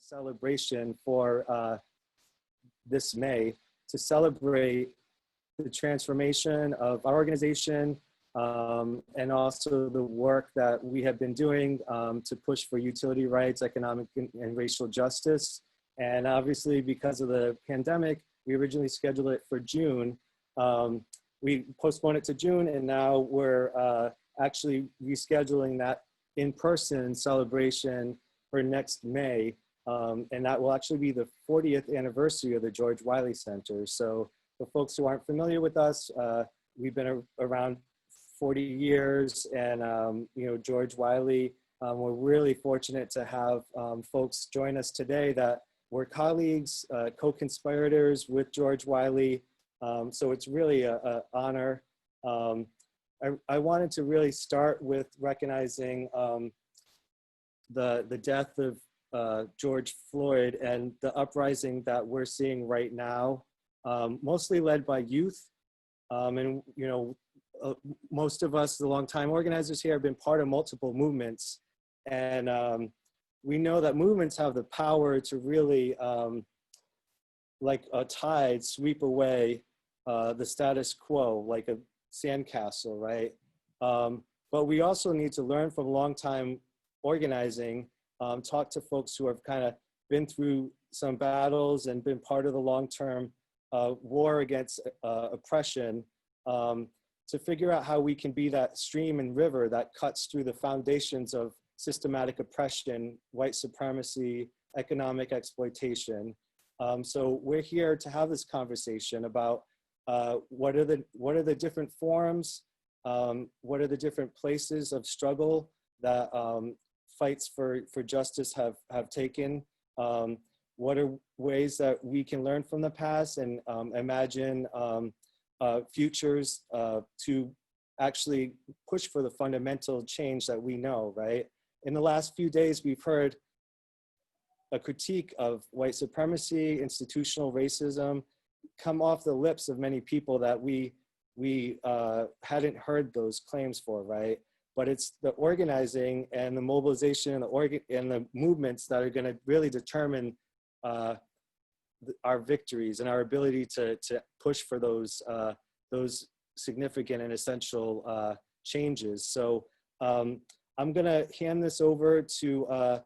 celebration for this May to celebrate the transformation of our organization and also the work that we have been doing to push for utility rights, economic and racial justice. And obviously, because of the pandemic, we originally scheduled it for June. We postponed it to June, and now we're actually rescheduling that in-person celebration for next May. And that will actually be the 40th anniversary of the George Wiley Center. So for folks who aren't familiar with us, we've been around 40 years, and George Wiley, we're really fortunate to have folks join us today that were colleagues, co-conspirators with George Wiley. So it's really an honor. I wanted to really start with recognizing the death of George Floyd and the uprising that we're seeing right now, mostly led by youth. Most of us, the longtime organizers here, have been part of multiple movements. And we know that movements have the power to really, like a tide, sweep away the status quo, like a sandcastle, right? But we also need to learn from longtime organizing, talk to folks who have kind of been through some battles and been part of the long-term war against oppression, to figure out how we can be that stream and river that cuts through the foundations of systematic oppression, white supremacy, economic exploitation. So we're here to have this conversation about what are the different forums, what are the different places of struggle that fights for justice have taken, what are ways that we can learn from the past and imagine futures to actually push for the fundamental change that we know, right? In the last few days, we've heard a critique of white supremacy, institutional racism, come off the lips of many people that we hadn't heard those claims for, right? But it's the organizing and the mobilization and the movements that are going to really determine our victories and our ability to push for those significant and essential changes. So I'm going to hand this over to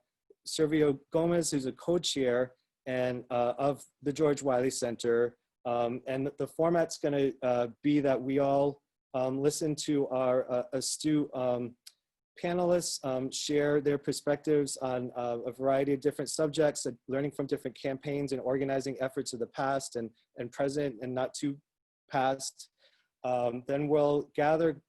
Sergio Gomez, who's a co-chair and of the George Wiley Center. And the format's going to be that we all listen to our astute panelists share their perspectives on a variety of different subjects, learning from different campaigns and organizing efforts of the past and present and not too past. Then we'll gather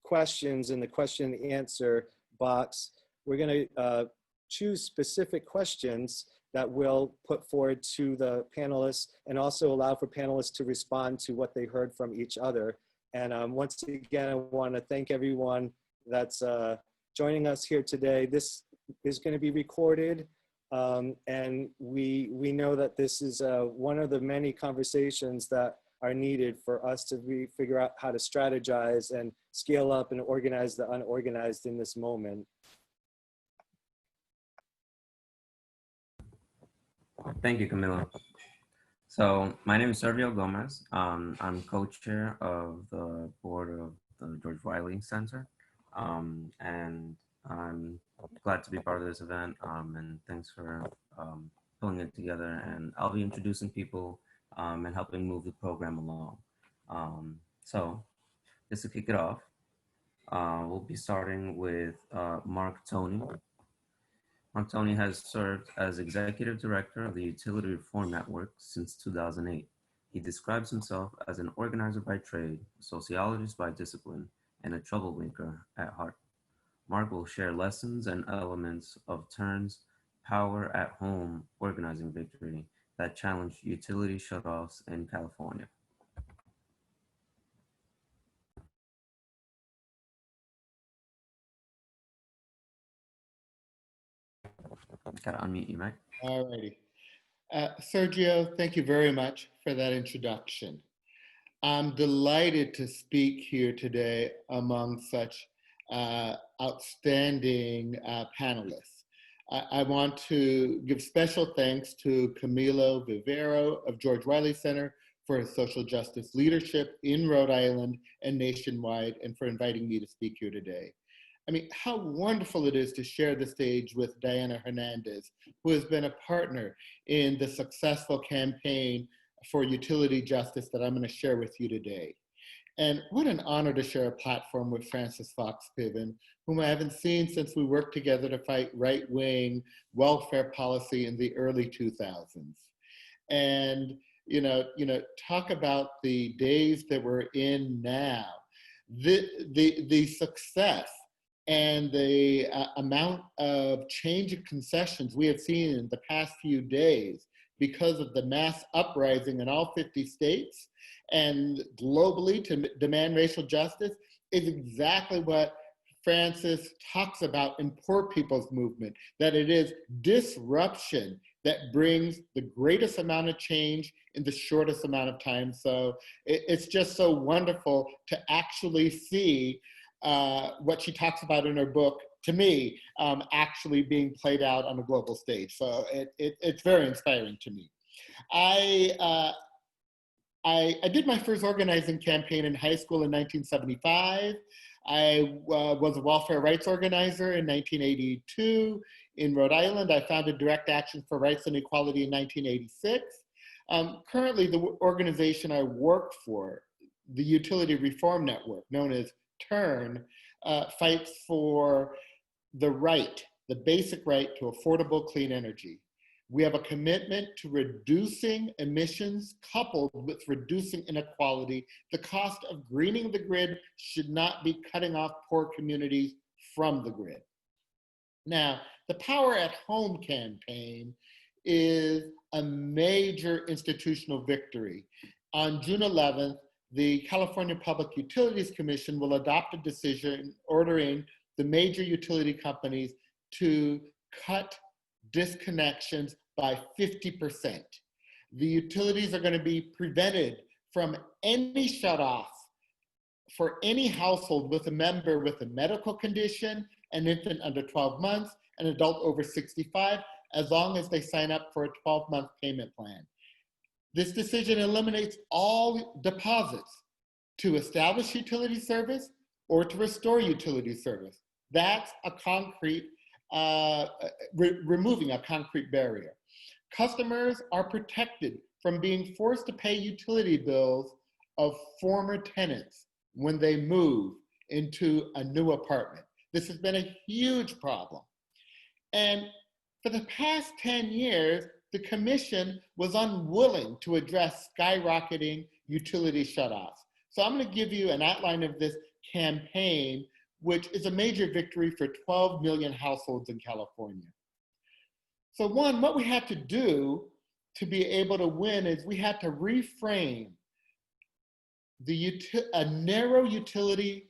questions in the question and answer box. We're going to choose specific questions that we'll put forward to the panelists and also allow for panelists to respond to what they heard from each other. And once again, I want to thank everyone that's joining us here today. This is going to be recorded, and we know that this is one of the many conversations that are needed for us to figure out how to strategize and scale up and organize the unorganized in this moment. Thank you, Camilo. So my name is Sergio Gomez. I'm co-chair of the board of the George Wiley Center. And I'm glad to be part of this event. And thanks for pulling it together. And I'll be introducing people and helping move the program along. So just to kick it off, we'll be starting with Mark Toney. Mark Toney has served as executive director of the Utility Reform Network since 2008. He describes himself as an organizer by trade, a sociologist by discipline, and a troublemaker at heart. Mark will share lessons and elements of Turn's Power at Home organizing victory that challenged utility shutoffs in California. Gotta unmute you, Mike. All righty. Sergio, thank you very much for that introduction. I'm delighted to speak here today among such outstanding panelists. I want to give special thanks to Camilo Vivero of George Wiley Center for his social justice leadership in Rhode Island and nationwide, and for inviting me to speak here today. I mean, how wonderful it is to share the stage with Diana Hernández, who has been a partner in the successful campaign for utility justice that I'm going to share with you today. And what an honor to share a platform with Frances Fox Piven, whom I haven't seen since we worked together to fight right-wing welfare policy in the early 2000s. And talk about the days that we're in now. The success and the amount of change and concessions we have seen in the past few days because of the mass uprising in all 50 states and globally to demand racial justice is exactly what Frances talks about in Poor People's Movement, that it is disruption that brings the greatest amount of change in the shortest amount of time. So it's just so wonderful to actually see what she talks about in her book, to me, actually being played out on a global stage. So it's very inspiring to me. I did my first organizing campaign in high school in 1975. I was a welfare rights organizer in 1982 in Rhode Island. I founded Direct Action for Rights and Equality in 1986. Currently, the organization I work for, the Utility Reform Network, known as TURN, fights for the basic right to affordable clean energy. We have a commitment to reducing emissions coupled with reducing inequality. The cost of greening the grid should not be cutting off poor communities from the grid. Now, the Power at Home campaign is a major institutional victory. On June 11th, the California Public Utilities Commission will adopt a decision ordering the major utility companies to cut disconnections by 50%. The utilities are going to be prevented from any shutoff for any household with a member with a medical condition, an infant under 12 months, an adult over 65, as long as they sign up for a 12-month payment plan. This decision eliminates all deposits to establish utility service or to restore utility service. That's a concrete, removing a concrete barrier. Customers are protected from being forced to pay utility bills of former tenants when they move into a new apartment. This has been a huge problem. And for the past 10 years, the commission was unwilling to address skyrocketing utility shutoffs. So I'm going to give you an outline of this campaign, which is a major victory for 12 million households in California. So one, what we had to do to be able to win is we had to reframe a narrow utility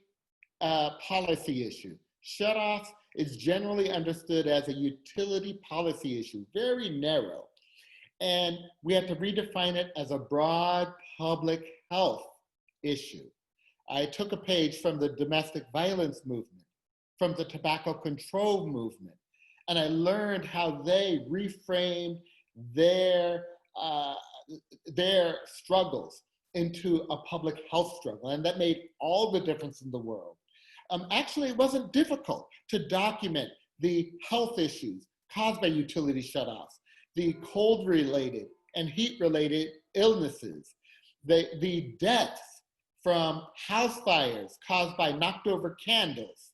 policy issue. Shutoffs is generally understood as a utility policy issue, very narrow. And we had to redefine it as a broad public health issue. I took a page from the domestic violence movement, from the tobacco control movement, and I learned how they reframed their struggles into a public health struggle, and that made all the difference in the world. Actually, it wasn't difficult to document the health issues caused by utility shutoffs, the cold-related and heat-related illnesses, the deaths from house fires caused by knocked-over candles,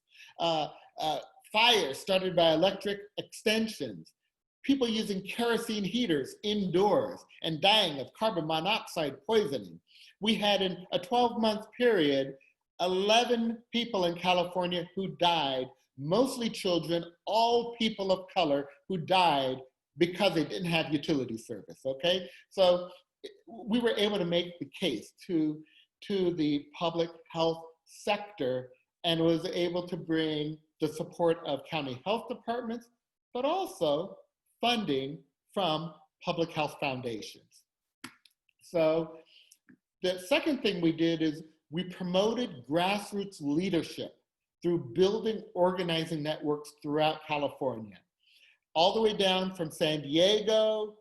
fires started by electric extensions, people using kerosene heaters indoors and dying of carbon monoxide poisoning. We had, in a 12-month period, 11 people in California who died, mostly children, all people of color who died because they didn't have utility service, okay? So we were able to make the case to the public health sector and was able to bring the support of county health departments, but also funding from public health foundations. So the second thing we did is we promoted grassroots leadership through building organizing networks throughout California. all the way down from San Diego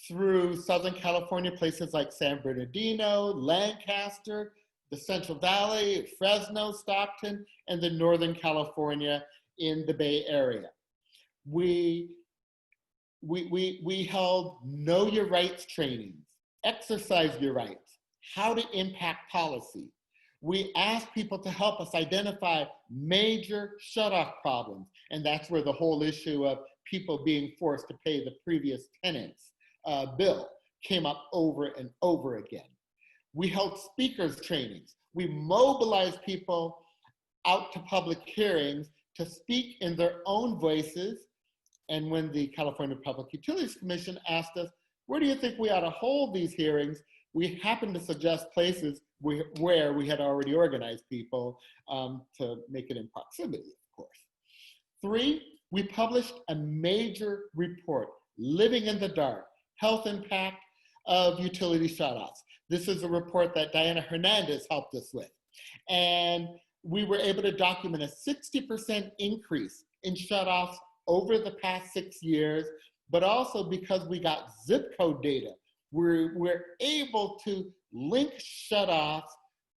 through Southern California, places like San Bernardino, Lancaster, the Central Valley, Fresno, Stockton, and then Northern California in the Bay Area. We held Know Your Rights trainings, Exercise Your Rights, How to Impact Policy. We asked people to help us identify major shutoff problems, and that's where the whole issue of people being forced to pay the previous tenant's bill came up over and over again. We held speakers trainings. We mobilized people out to public hearings to speak in their own voices. And when the California Public Utilities Commission asked us, where do you think we ought to hold these hearings? We happened to suggest places where we had already organized people to make it in proximity, of course. 3, we published a major report, Living in the Dark, Health Impact of Utility Shutoffs. This is a report that Diana Hernández helped us with. And we were able to document a 60% increase in shutoffs over the past 6 years, but also because we got zip code data, we're able to link shutoffs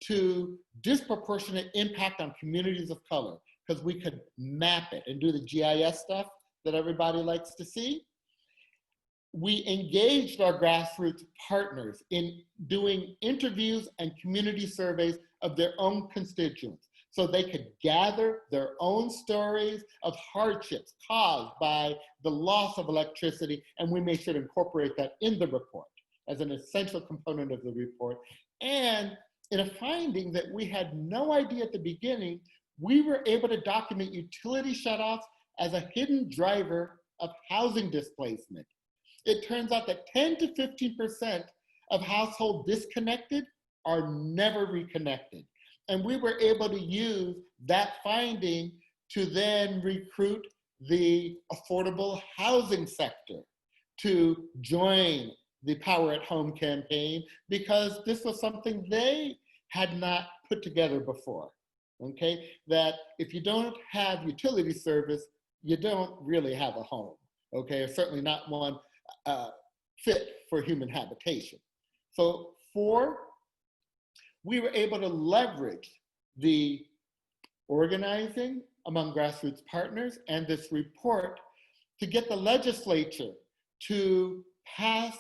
to disproportionate impact on communities of color, because we could map it and do the GIS stuff that everybody likes to see. We engaged our grassroots partners in doing interviews and community surveys of their own constituents, so they could gather their own stories of hardships caused by the loss of electricity, and we made sure to incorporate that in the report as an essential component of the report. And in a finding that we had no idea at the beginning, we were able to document utility shutoffs as a hidden driver of housing displacement. It turns out that 10 to 15% of households disconnected are never reconnected. And we were able to use that finding to then recruit the affordable housing sector to join the Power at Home campaign, because this was something they had not put together before, okay? That if you don't have utility service, you don't really have a home, okay? Or certainly not one fit for human habitation. So 4, we were able to leverage the organizing among grassroots partners and this report to get the legislature to pass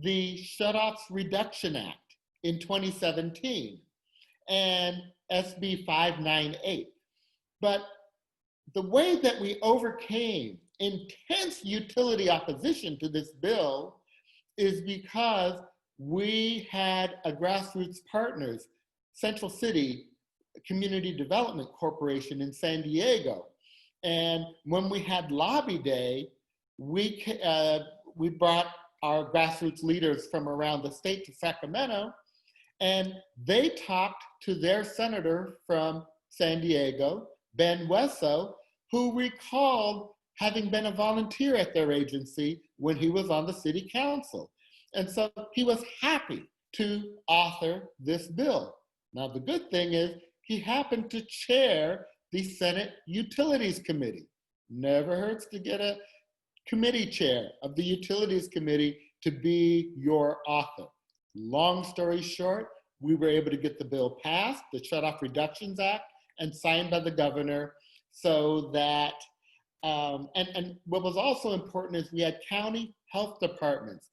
the Shutoffs Reduction Act in 2017 and SB 598. But the way that we overcame intense utility opposition to this bill is because we had a grassroots partners, Central City Community Development Corporation in San Diego. And when we had lobby day, we brought our grassroots leaders from around the state to Sacramento, and they talked to their senator from San Diego, Ben Wesso, who recalled having been a volunteer at their agency when he was on the city council. And so he was happy to author this bill. Now, the good thing is he happened to chair the Senate Utilities Committee. Never hurts to get a committee chair of the Utilities Committee to be your author. Long story short, we were able to get the bill passed, the Shutoff Reductions Act, and signed by the governor, so that, and what was also important is we had county health departments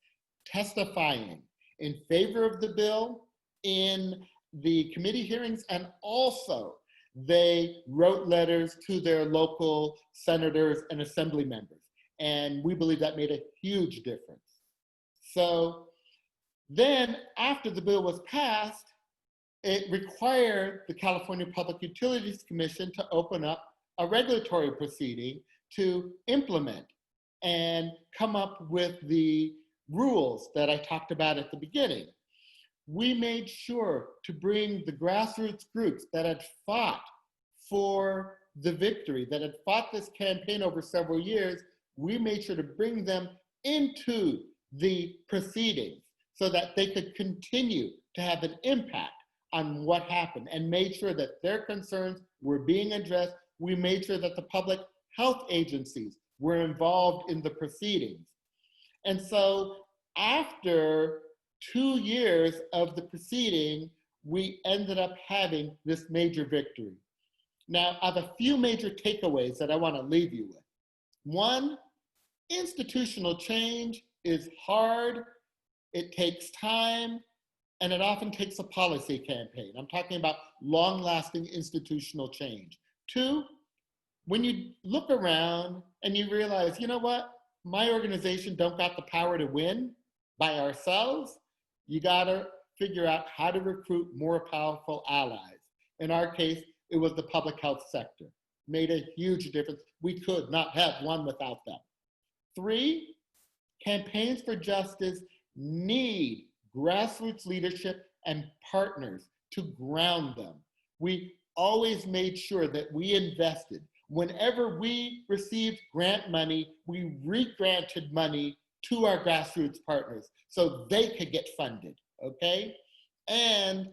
testifying in favor of the bill in the committee hearings, and also they wrote letters to their local senators and assembly members. And we believe that made a huge difference. So then after the bill was passed, it required the California Public Utilities Commission to open up a regulatory proceeding to implement and come up with the rules that I talked about at the beginning. We made sure to bring the grassroots groups that had fought for the victory, that had fought this campaign over several years. We made sure to bring them into the proceedings so that they could continue to have an impact on what happened, and made sure that their concerns were being addressed. We made sure that the public health agencies were involved in the proceedings. And so after 2 years of the proceeding, we ended up having this major victory. Now, I have a few major takeaways that I want to leave you with. One, institutional change is hard, it takes time, and it often takes a policy campaign. I'm talking about long-lasting institutional change. Two, when you look around and you realize, you know what, my organization don't got the power to win by ourselves, you gotta figure out how to recruit more powerful allies. In our case, it was the public health sector. Made a huge difference. We could not have one without them. Three, campaigns for justice need grassroots leadership and partners to ground them. We always made sure that we invested. Whenever we received grant money, we re-granted money to our grassroots partners so they could get funded, okay? And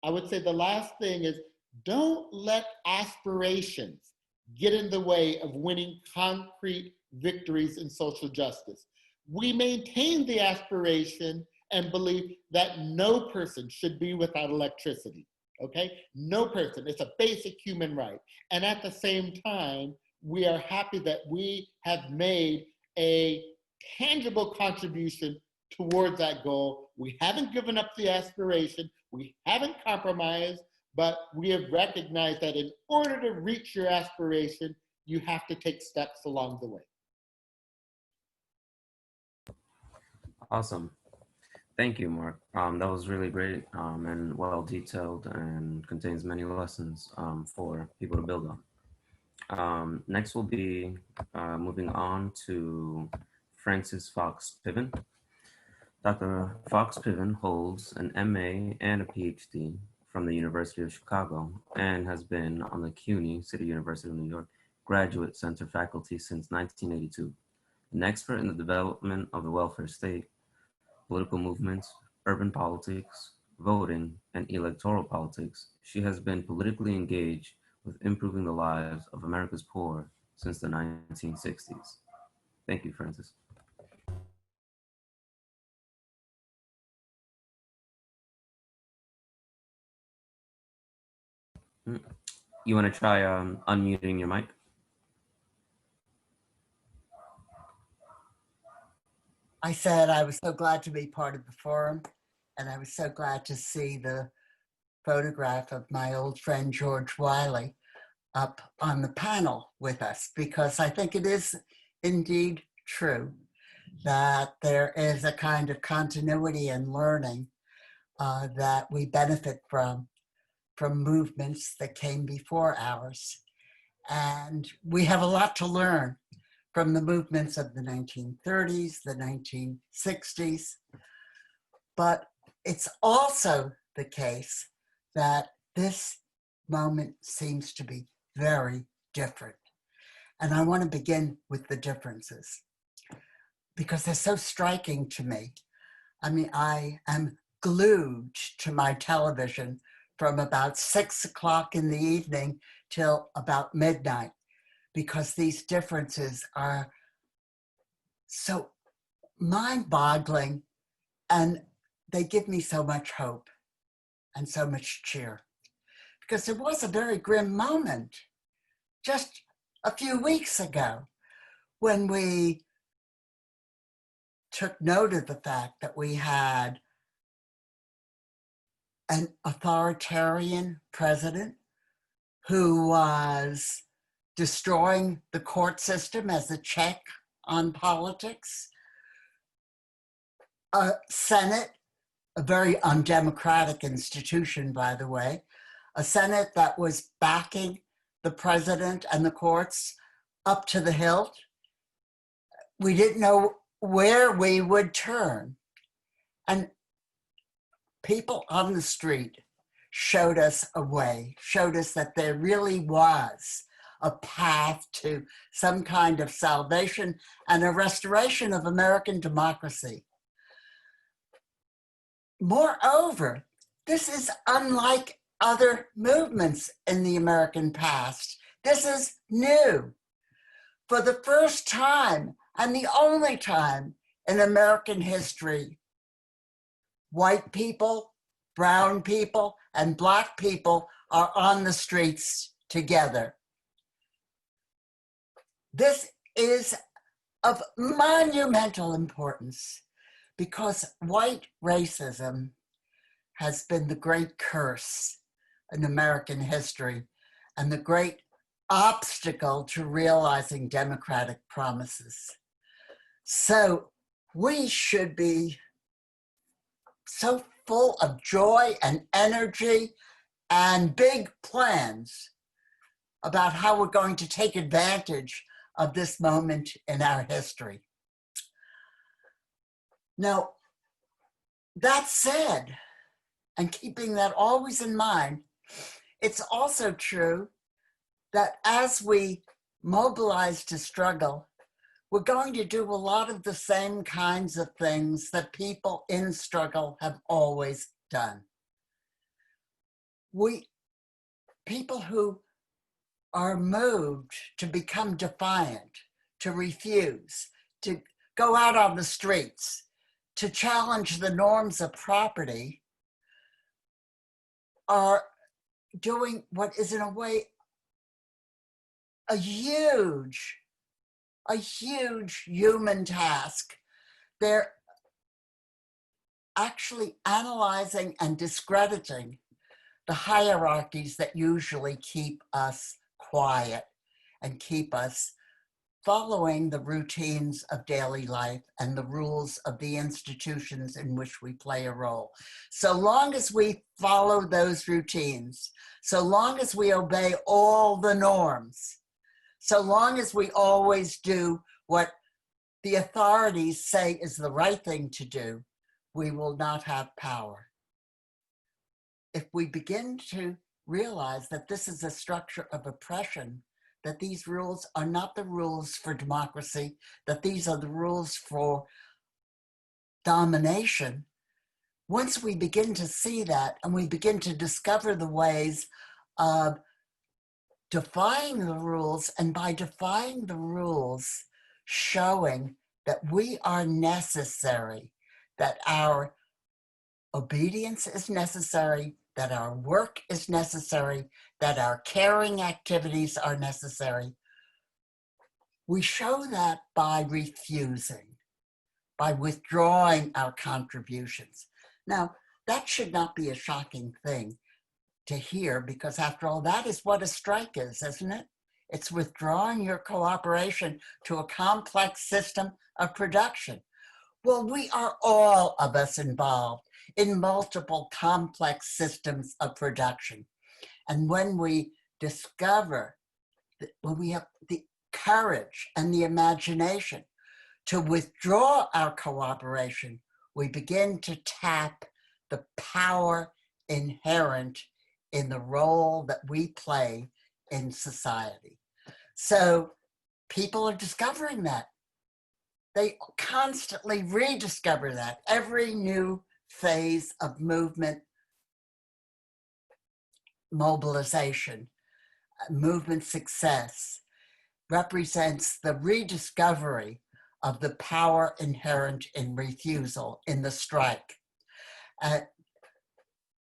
I would say the last thing is, don't let aspirations get in the way of winning concrete victories in social justice. We maintain the aspiration and believe that no person should be without electricity, okay? No person, it's a basic human right. And at the same time, we are happy that we have made a tangible contribution towards that goal. We haven't given up the aspiration, we haven't compromised, but we have recognized that in order to reach your aspiration, you have to take steps along the way. Awesome. Thank you, Mark. That was really great and well detailed and contains many lessons for people to build on. Next will be moving on to Francis Fox Piven. Dr. Fox Piven holds an MA and a PhD from the University of Chicago and has been on the CUNY, City University of New York, Graduate Center faculty since 1982. An expert in the development of the welfare state, political movements, urban politics, voting, and electoral politics, she has been politically engaged with improving the lives of America's poor since the 1960s. Thank you, Francis. You want to try unmuting your mic? I said I was so glad to be part of the forum, and I was so glad to see the photograph of my old friend George Wiley up on the panel with us, because I think it is indeed true that there is a kind of continuity and learning that we benefit from movements that came before ours. And we have a lot to learn from the movements of the 1930s, the 1960s. But it's also the case that this moment seems to be very different. And I want to begin with the differences because they're so striking to me. I mean, I am glued to my television from about 6 o'clock in the evening till about midnight, because these differences are so mind-boggling and they give me so much hope and so much cheer. Because there was a very grim moment just a few weeks ago when we took note of the fact that we had an authoritarian president who was destroying the court system as a check on politics, a Senate, a very undemocratic institution, by the way, a Senate that was backing the president and the courts up to the hilt. We didn't know where we would turn. And people on the street showed us a way, showed us that there really was a path to some kind of salvation and a restoration of American democracy. Moreover, this is unlike other movements in the American past. This is new. For the first time, and the only time in American history, white people, brown people, and Black people are on the streets together. This is of monumental importance because white racism has been the great curse in American history and the great obstacle to realizing democratic promises. So we should be so full of joy and energy and big plans about how we're going to take advantage of this moment in our history. Now, that said, and keeping that always in mind, it's also true that as we mobilize to struggle, we're going to do a lot of the same kinds of things that people in struggle have always done. People who are moved to become defiant, to refuse, to go out on the streets, to challenge the norms of property, are doing what is in a way a huge human task. They're actually analyzing and discrediting the hierarchies that usually keep us quiet and keep us following the routines of daily life and the rules of the institutions in which we play a role. So long as we follow those routines, so long as we obey all the norms, so long as we always do what the authorities say is the right thing to do, we will not have power. If we begin to realize that this is a structure of oppression, that these rules are not the rules for democracy, that these are the rules for domination, once we begin to see that and we begin to discover the ways of defying the rules, and by defying the rules, showing that we are necessary, that our obedience is necessary, that our work is necessary, that our caring activities are necessary. We show that by refusing, by withdrawing our contributions. Now, that should not be a shocking thing to hear, because after all, that is what a strike is, isn't it? It's withdrawing your cooperation to a complex system of production. Well, we are all of us involved in multiple complex systems of production. And when we discover, when we have the courage and the imagination to withdraw our cooperation, we begin to tap the power inherent in the role that we play in society. So people are discovering that. They constantly rediscover that. Every new phase of movement, mobilization, movement success represents the rediscovery of the power inherent in refusal, in the strike.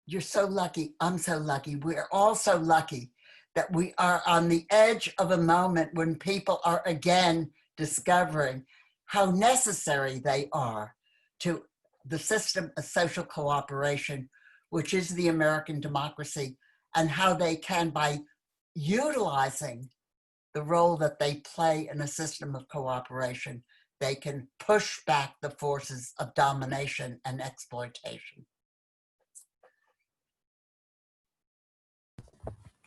You're so lucky, I'm so lucky, we're all so lucky that we are on the edge of a moment when people are again discovering how necessary they are to the system of social cooperation, which is the American democracy, and how they can, by utilizing the role that they play in a system of cooperation, they can push back the forces of domination and exploitation.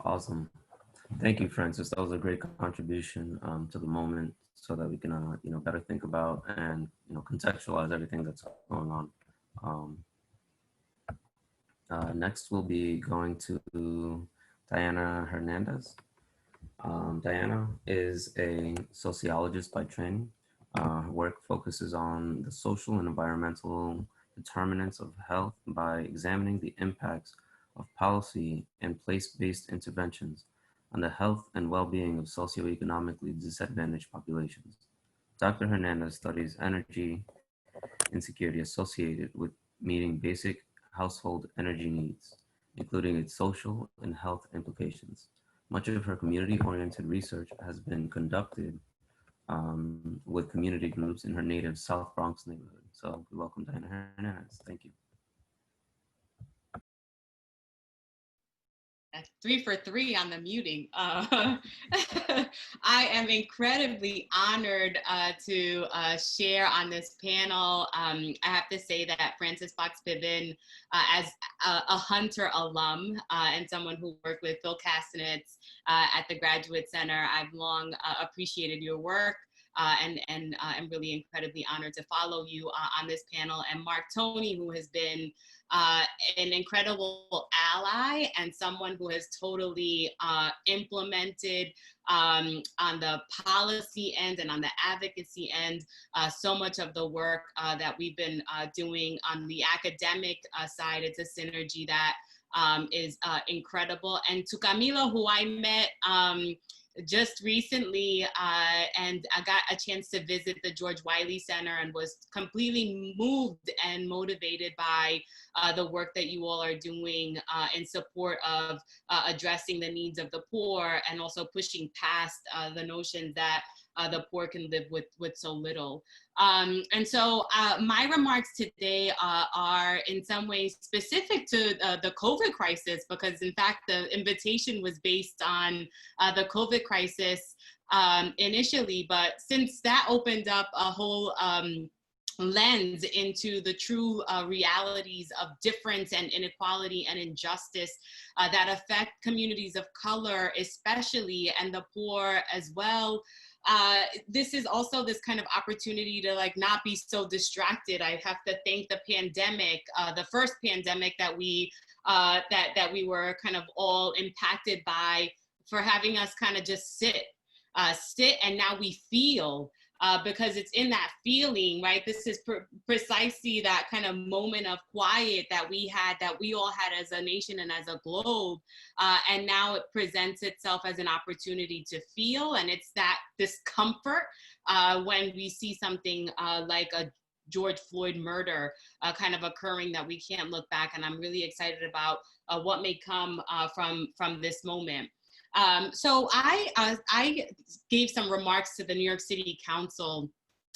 Awesome. Thank you, Francis. That was a great contribution to the moment, so that we can, better think about and contextualize everything that's going on. Next, we'll be going to Diana Hernández. Diana is a sociologist by training. Her work focuses on the social and environmental determinants of health by examining the impacts of policy and place-based interventions on the health and well-being of socioeconomically disadvantaged populations. Dr. Hernández studies energy insecurity associated with meeting basic household energy needs, including its social and health implications. Much of her community-oriented research has been conducted with community groups in her native South Bronx neighborhood. So we welcome Diana Hernández. Thank you. 3 for 3 on the muting. I am incredibly honored to share on this panel. I have to say that Francis Fox Piven, as a Hunter alum and someone who worked with Phil Castanets at the Graduate Center, I've long appreciated your work. And I'm really incredibly honored to follow you on this panel. And Mark Toney, who has been an incredible ally and someone who has totally implemented on the policy end and on the advocacy end so much of the work that we've been doing on the academic side. It's a synergy that is incredible. And to Camilo, who I met just recently, and I got a chance to visit the George Wiley Center and was completely moved and motivated by the work that you all are doing in support of addressing the needs of the poor and also pushing past the notion that the poor can live with so little. And so my remarks today are in some ways specific to the COVID crisis, because in fact, the invitation was based on the COVID crisis initially, but since that opened up a whole lens into the true realities of difference and inequality and injustice that affect communities of color especially, and the poor as well. This is also this kind of opportunity to like not be so distracted. I have to thank the pandemic, the first pandemic that we were kind of all impacted by, for having us kind of just sit and now we feel. Because it's in that feeling, right? This is precisely that kind of moment of quiet that we all had as a nation and as a globe. And now it presents itself as an opportunity to feel. And it's that discomfort when we see something like a George Floyd murder kind of occurring, that we can't look back. And I'm really excited about what may come from this moment. So I gave some remarks to the New York City Council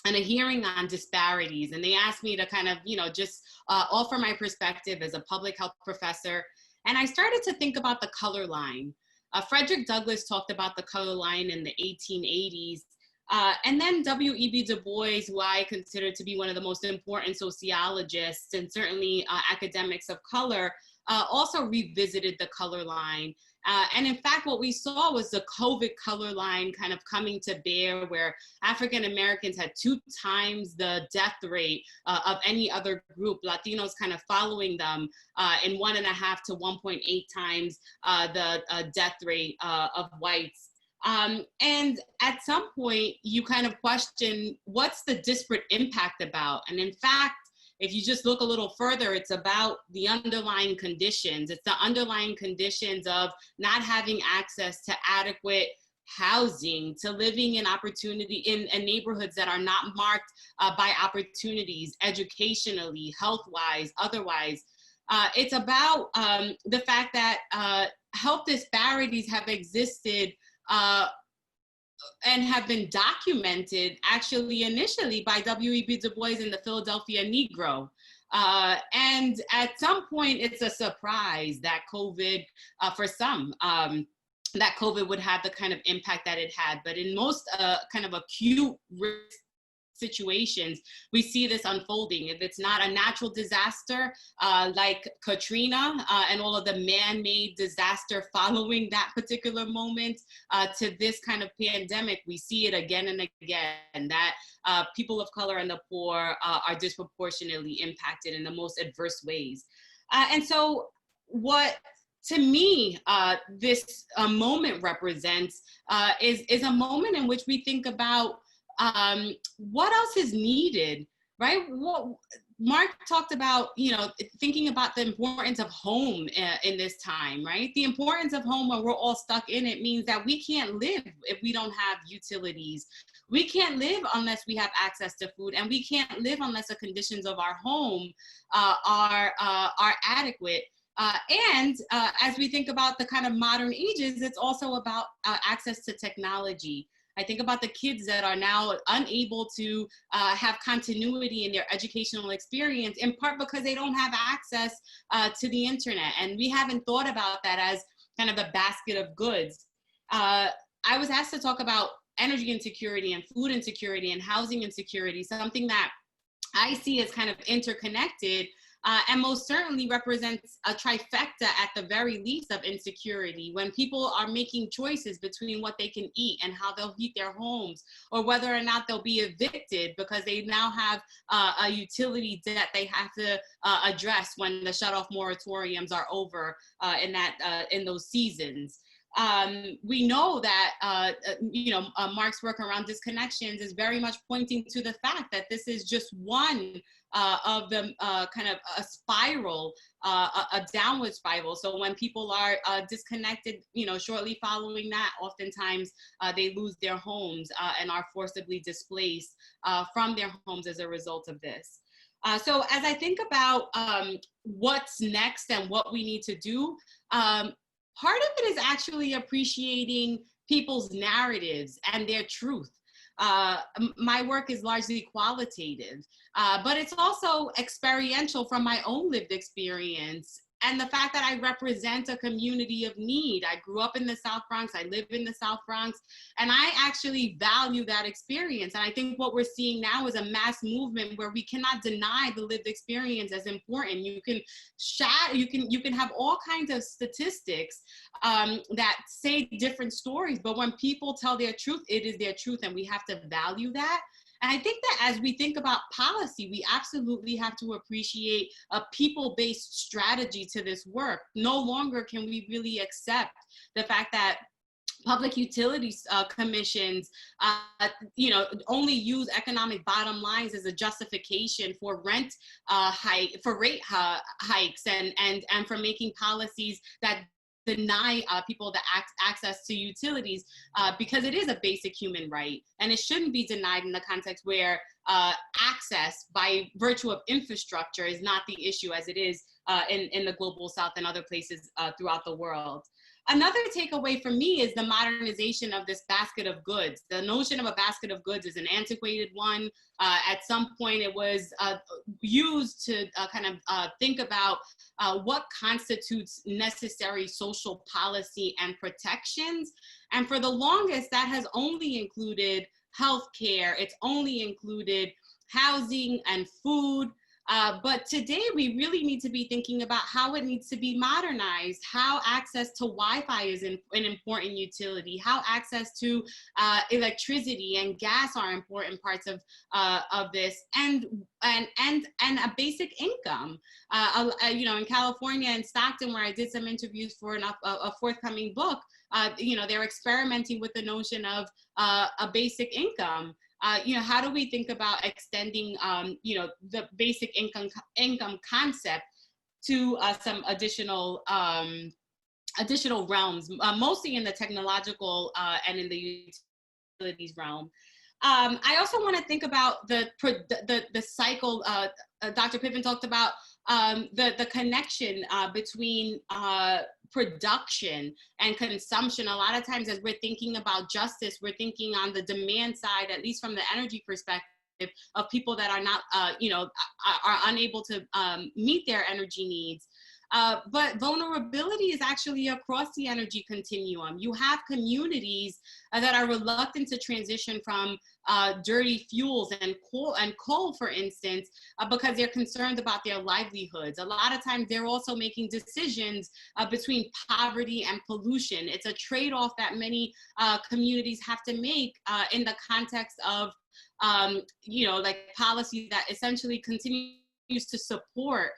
and a hearing on disparities, and they asked me to kind of, just offer my perspective as a public health professor. And I started to think about the color line. Frederick Douglass talked about the color line in the 1880s. And then W.E.B. Du Bois, who I consider to be one of the most important sociologists and certainly academics of color, also revisited the color line. And in fact, what we saw was the COVID color line kind of coming to bear, where African Americans had 2 times the death rate of any other group, Latinos kind of following them in 1.5 to 1.8 times the death rate of whites. And at some point, you kind of question, what's the disparate impact about? And in fact, if you just look a little further, it's about the underlying conditions. It's the underlying conditions of not having access to adequate housing, to living in opportunity in neighborhoods that are not marked by opportunities, educationally, health-wise, otherwise. It's about the fact that health disparities have existed and have been documented actually initially by W.E.B. Du Bois and the Philadelphia Negro. And at some point, it's a surprise that COVID, for some, that COVID would have the kind of impact that it had. But in most kind of acute risk situations, we see this unfolding. If it's not a natural disaster like Katrina and all of the man-made disaster following that particular moment to this kind of pandemic, we see it again and again, that people of color and the poor are disproportionately impacted in the most adverse ways. And so what, to me, this moment represents is a moment in which we think about what else is needed, right? Mark talked about, thinking about the importance of home in this time, right? The importance of home when we're all stuck in it means that we can't live if we don't have utilities. We can't live unless we have access to food, and we can't live unless the conditions of our home are adequate. As we think about the kind of modern ages, it's also about access to technology. I think about the kids that are now unable to have continuity in their educational experience, in part because they don't have access to the internet. And we haven't thought about that as kind of a basket of goods. I was asked to talk about energy insecurity and food insecurity and housing insecurity, something that I see as kind of interconnected. And most certainly represents a trifecta at the very least of insecurity. When people are making choices between what they can eat and how they'll heat their homes, or whether or not they'll be evicted because they now have a utility debt they have to address when the shutoff moratoriums are over in those seasons. We know that, Mark's work around disconnections is very much pointing to the fact that this is just one of the kind of a spiral, a downward spiral. So when people are disconnected, shortly following that, oftentimes they lose their homes and are forcibly displaced from their homes as a result of this. So as I think about what's next and what we need to do, part of it is actually appreciating people's narratives and their truth. My work is largely qualitative, but it's also experiential from my own lived experience. And the fact that I represent a community of need. I grew up in the South Bronx, I live in the South Bronx, and I actually value that experience. And I think what we're seeing now is a mass movement where we cannot deny the lived experience as important. You can have all kinds of statistics that say different stories, but when people tell their truth, it is their truth, and we have to value that. And I think that as we think about policy, we absolutely have to appreciate a people-based strategy to this work. No longer can we really accept the fact that public utilities commissions, only use economic bottom lines as a justification for rate hikes and for making policies that deny people the access to utilities, because it is a basic human right, and it shouldn't be denied in the context where access by virtue of infrastructure is not the issue as it is in the global South and other places throughout the world. Another takeaway for me is the modernization of this basket of goods. The notion of a basket of goods is an antiquated one. At some point, it was used to think about what constitutes necessary social policy and protections. And for the longest, that has only included healthcare. It's only included housing and food. But today we really need to be thinking about how it needs to be modernized, how access to Wi-Fi is an important utility, how access to electricity and gas are important parts of this, and a basic income. In California and Stockton, where I did some interviews for a forthcoming book, they're experimenting with the notion of a basic income. How do we think about extending, the basic income concept to some additional realms, mostly in the technological and in the utilities realm. I also want to think about the cycle. Dr. Piven talked about the connection between production and consumption. A lot of times as we're thinking about justice, we're thinking on the demand side, at least from the energy perspective, of people that are not, are unable to meet their energy needs. But vulnerability is actually across the energy continuum. You have communities that are reluctant to transition from dirty fuels and coal, for instance, because they're concerned about their livelihoods. A lot of times they're also making decisions between poverty and pollution. It's a trade-off that many communities have to make in the context of, policies that essentially continue to support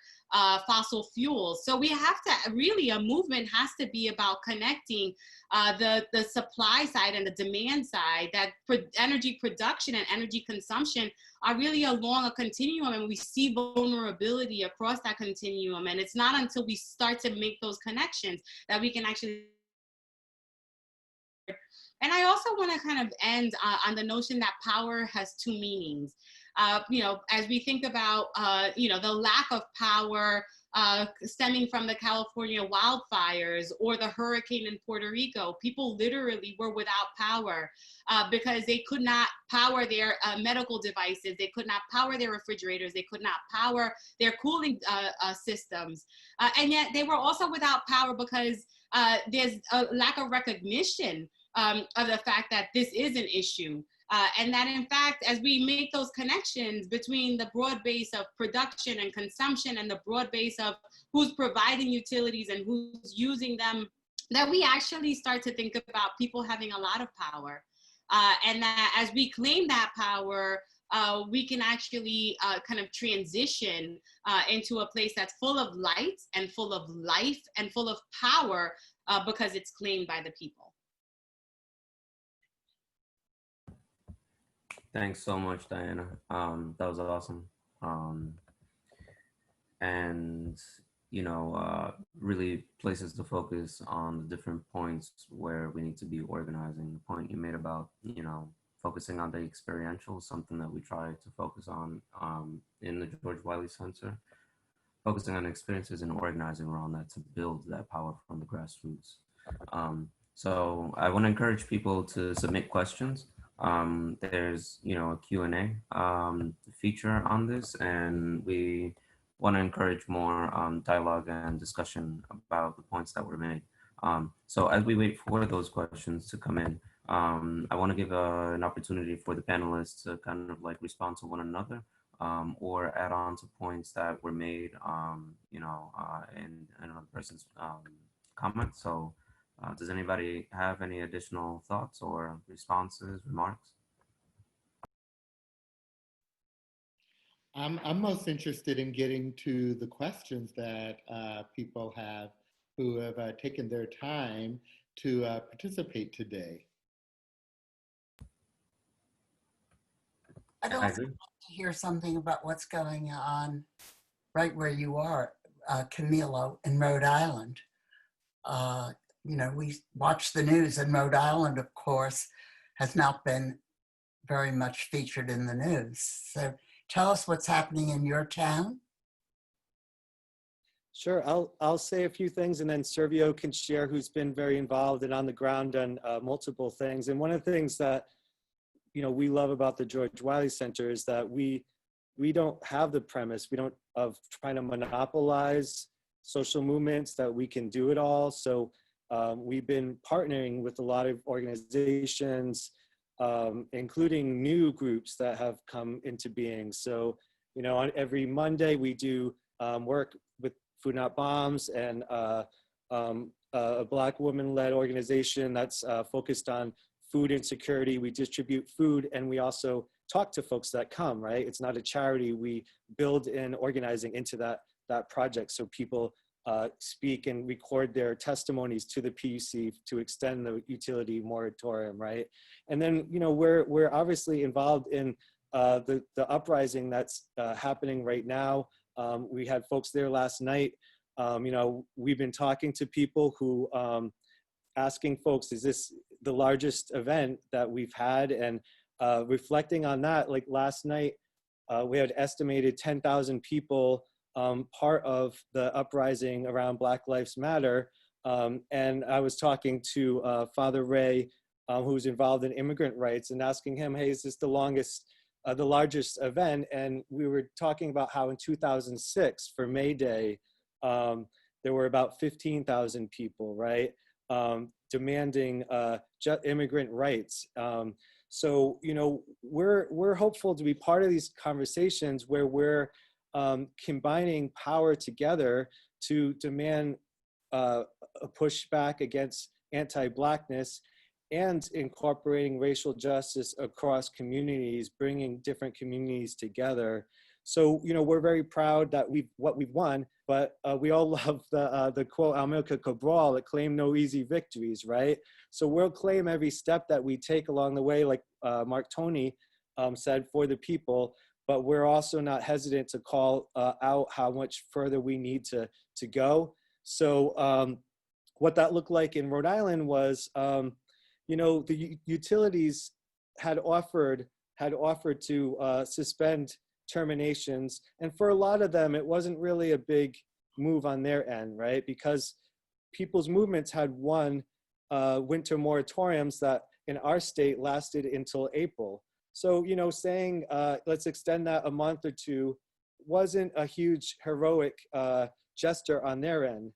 fossil fuels. So we have to really, a movement has to be about connecting the supply side and the demand side, that energy production and energy consumption are really along a continuum, and we see vulnerability across that continuum. And it's not until we start to make those connections that we can actually. And I also want to kind of end on the notion that power has two meanings. As we think about, the lack of power stemming from the California wildfires or the hurricane in Puerto Rico, people literally were without power because they could not power their medical devices, they could not power their refrigerators, they could not power their cooling systems. And yet they were also without power because there's a lack of recognition of the fact that this is an issue. And that in fact, as we make those connections between the broad base of production and consumption and the broad base of who's providing utilities and who's using them, that we actually start to think about people having a lot of power. And that as we claim that power, we can actually kind of transition into a place that's full of light and full of life and full of power because it's claimed by the people. Thanks so much, Diana. That was awesome. And, really places the focus on the different points where we need to be organizing. The point you made about, focusing on the experiential, something that we try to focus on in the George Wiley Center, focusing on experiences and organizing around that to build that power from the grassroots. So I want to encourage people to submit questions. There's, a Q&A feature on this, and we want to encourage more dialogue and discussion about the points that were made. So as we wait for those questions to come in, I want to give an opportunity for the panelists to kind of like respond to one another or add on to points that were made, in another person's comment. So does anybody have any additional thoughts or responses, remarks? I'm most interested in getting to the questions that people have who have taken their time to participate today. I'd also like to hear something about what's going on right where you are, Camilo, in Rhode Island. We watch the news, and Rhode Island, of course, has not been very much featured in the news. So tell us what's happening in your town. Sure, I'll say a few things, and then Servio can share, who's been very involved and on the ground on multiple things. And one of the things that we love about the George Wiley Center is that we don't have the premise, of trying to monopolize social movements, that we can do it all. So we've been partnering with a lot of organizations, including new groups that have come into being. So, on every Monday we do work with Food Not Bombs and a Black woman-led organization that's focused on food insecurity. We distribute food, and we also talk to folks that come, right? It's not a charity. We build in organizing into that project, so people speak and record their testimonies to the PUC to extend the utility moratorium, right? And then, we're obviously involved in the uprising that's happening right now. We had folks there last night. We've been talking to people who, asking folks, is this the largest event that we've had? And reflecting on that, like last night, we had estimated 10,000 people part of the uprising around Black Lives Matter. And I was talking to Father Ray, who's involved in immigrant rights, and asking him, hey, is this the largest event? And we were talking about how in 2006 for May Day, there were about 15,000 people, right? Demanding immigrant rights. So, we're hopeful to be part of these conversations where we're combining power together to demand a pushback against anti-Blackness and incorporating racial justice across communities, bringing different communities together. So, we're very proud that what we've won, but we all love the quote, Amilcar Cabral, that claim no easy victories, right? So we'll claim every step that we take along the way, like Mark Toney said, for the people, but we're also not hesitant to call out how much further we need to go. So what that looked like in Rhode Island was, the utilities had offered to suspend terminations. And for a lot of them, it wasn't really a big move on their end, right? Because people's movements had won winter moratoriums that in our state lasted until April. So, saying let's extend that a month or two wasn't a huge heroic gesture on their end.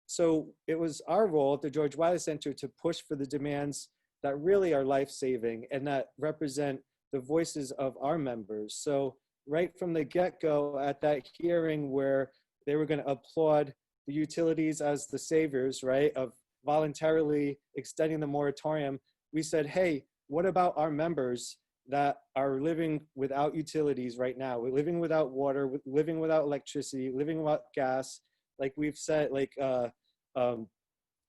So it was our role at the George Wiley Center to push for the demands that really are life-saving and that represent the voices of our members. So right from the get-go at that hearing where they were going to applaud the utilities as the saviors, right, of voluntarily extending the moratorium, we said, hey, what about our members that are living without utilities right now? We're living without water, living without electricity, living without gas. Like we've said, like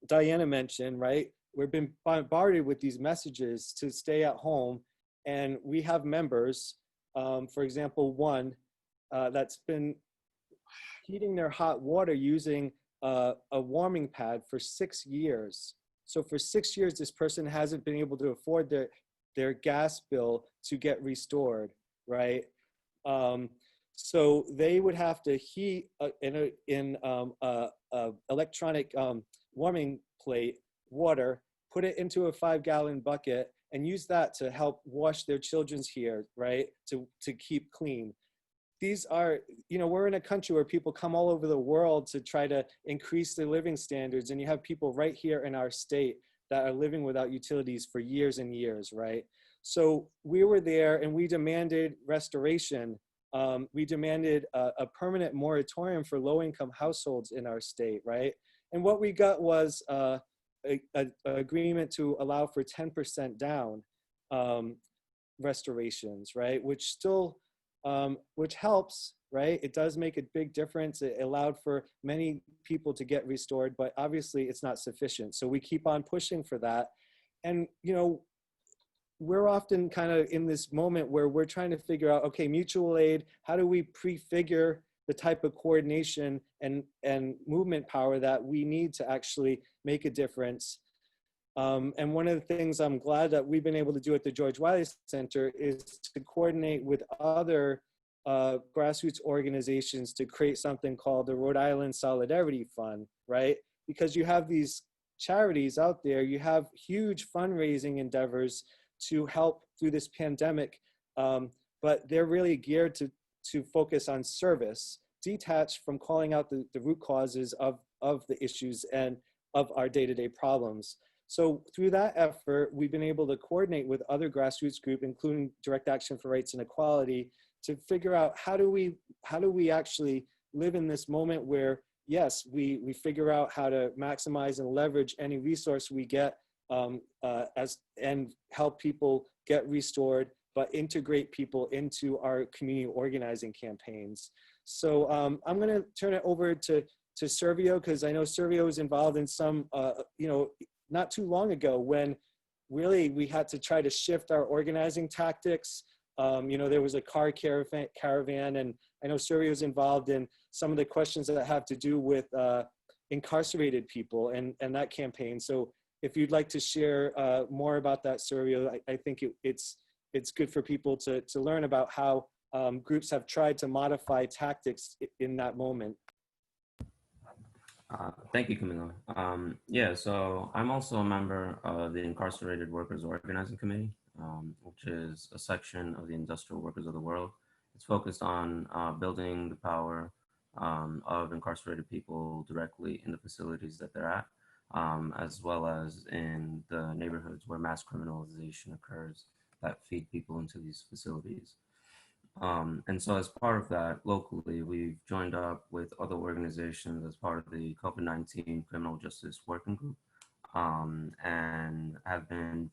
Diana mentioned, right? We've been bombarded with these messages to stay at home. And we have members, for example, one that's been heating their hot water using a warming pad for 6 years. So for 6 years, this person hasn't been able to afford their gas bill to get restored, right? So they would have to heat in electronic warming plate water, put it into a 5-gallon bucket, and use that to help wash their children's hair, right? To keep clean. These are, we're in a country where people come all over the world to try to increase their living standards, and you have people right here in our state that are living without utilities for years and years, right? So we were there and we demanded restoration. We demanded a permanent moratorium for low-income households in our state, right? And what we got was an agreement to allow for 10% down restorations, right? Which still, which helps, right? It does make a big difference. It allowed for many people to get restored, but obviously it's not sufficient. So we keep on pushing for that. And, we're often kind of in this moment where we're trying to figure out, okay, mutual aid, how do we prefigure the type of coordination and movement power that we need to actually make a difference? And one of the things I'm glad that we've been able to do at the George Wiley Center is to coordinate with other grassroots organizations to create something called the Rhode Island Solidarity Fund, right? Because you have these charities out there, you have huge fundraising endeavors to help through this pandemic, but they're really geared to focus on service, detached from calling out the root causes of the issues and of our day-to-day problems. So through that effort, we've been able to coordinate with other grassroots groups, including Direct Action for Rights and Equality, to figure out how do we actually live in this moment where, yes, we figure out how to maximize and leverage any resource we get and help people get restored, but integrate people into our community organizing campaigns. So I'm going to turn it over to Servio, because I know Servio was involved in some, not too long ago when really we had to try to shift our organizing tactics. There was a car caravan, and I know Servio was involved in some of the questions that have to do with incarcerated people and that campaign. So if you'd like to share more about that, Servio, I think it's good for people to learn about how groups have tried to modify tactics in that moment. Thank you, Camilo. Yeah, so I'm also a member of the Incarcerated Workers Organizing Committee, which is a section of the Industrial Workers of the World. It's focused on building the power of incarcerated people directly in the facilities that they're at, as well as in the neighborhoods where mass criminalization occurs that feed people into these facilities. And so as part of that, locally, we've joined up with other organizations as part of the COVID-19 Criminal Justice Working Group, and have been,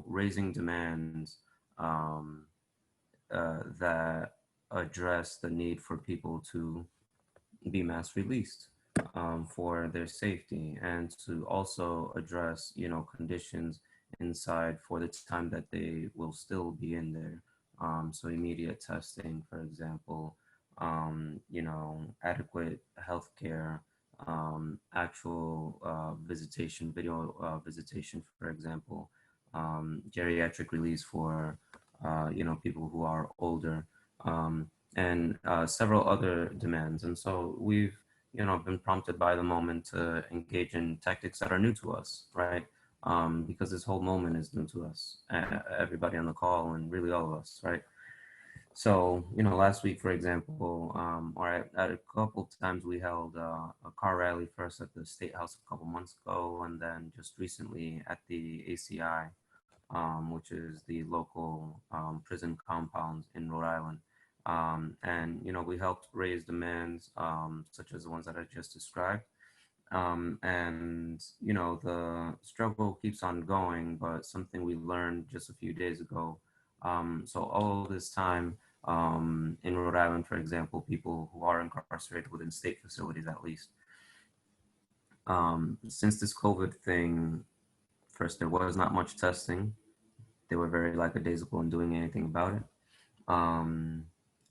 raising demands that address the need for people to be mass released for their safety, and to also address, conditions inside for the time that they will still be in there. So immediate testing, for example, adequate healthcare, actual visitation, video visitation, for example, geriatric release for, people who are older, and several other demands. And so we've, been prompted by the moment to engage in tactics that are new to us, right? Because this whole moment is new to us, everybody on the call, and really all of us, right? So, last week, for example, or at a couple times, we held a car rally first at the State House a couple months ago, and then just recently at the ACI, which is the local prison compound in Rhode Island. And, we helped raise demands such as the ones that I just described. And, the struggle keeps on going, but something we learned just a few days ago. So all this time in Rhode Island, for example, people who are incarcerated within state facilities, at least, since this COVID thing, first, there was not much testing. They were very lackadaisical in doing anything about it.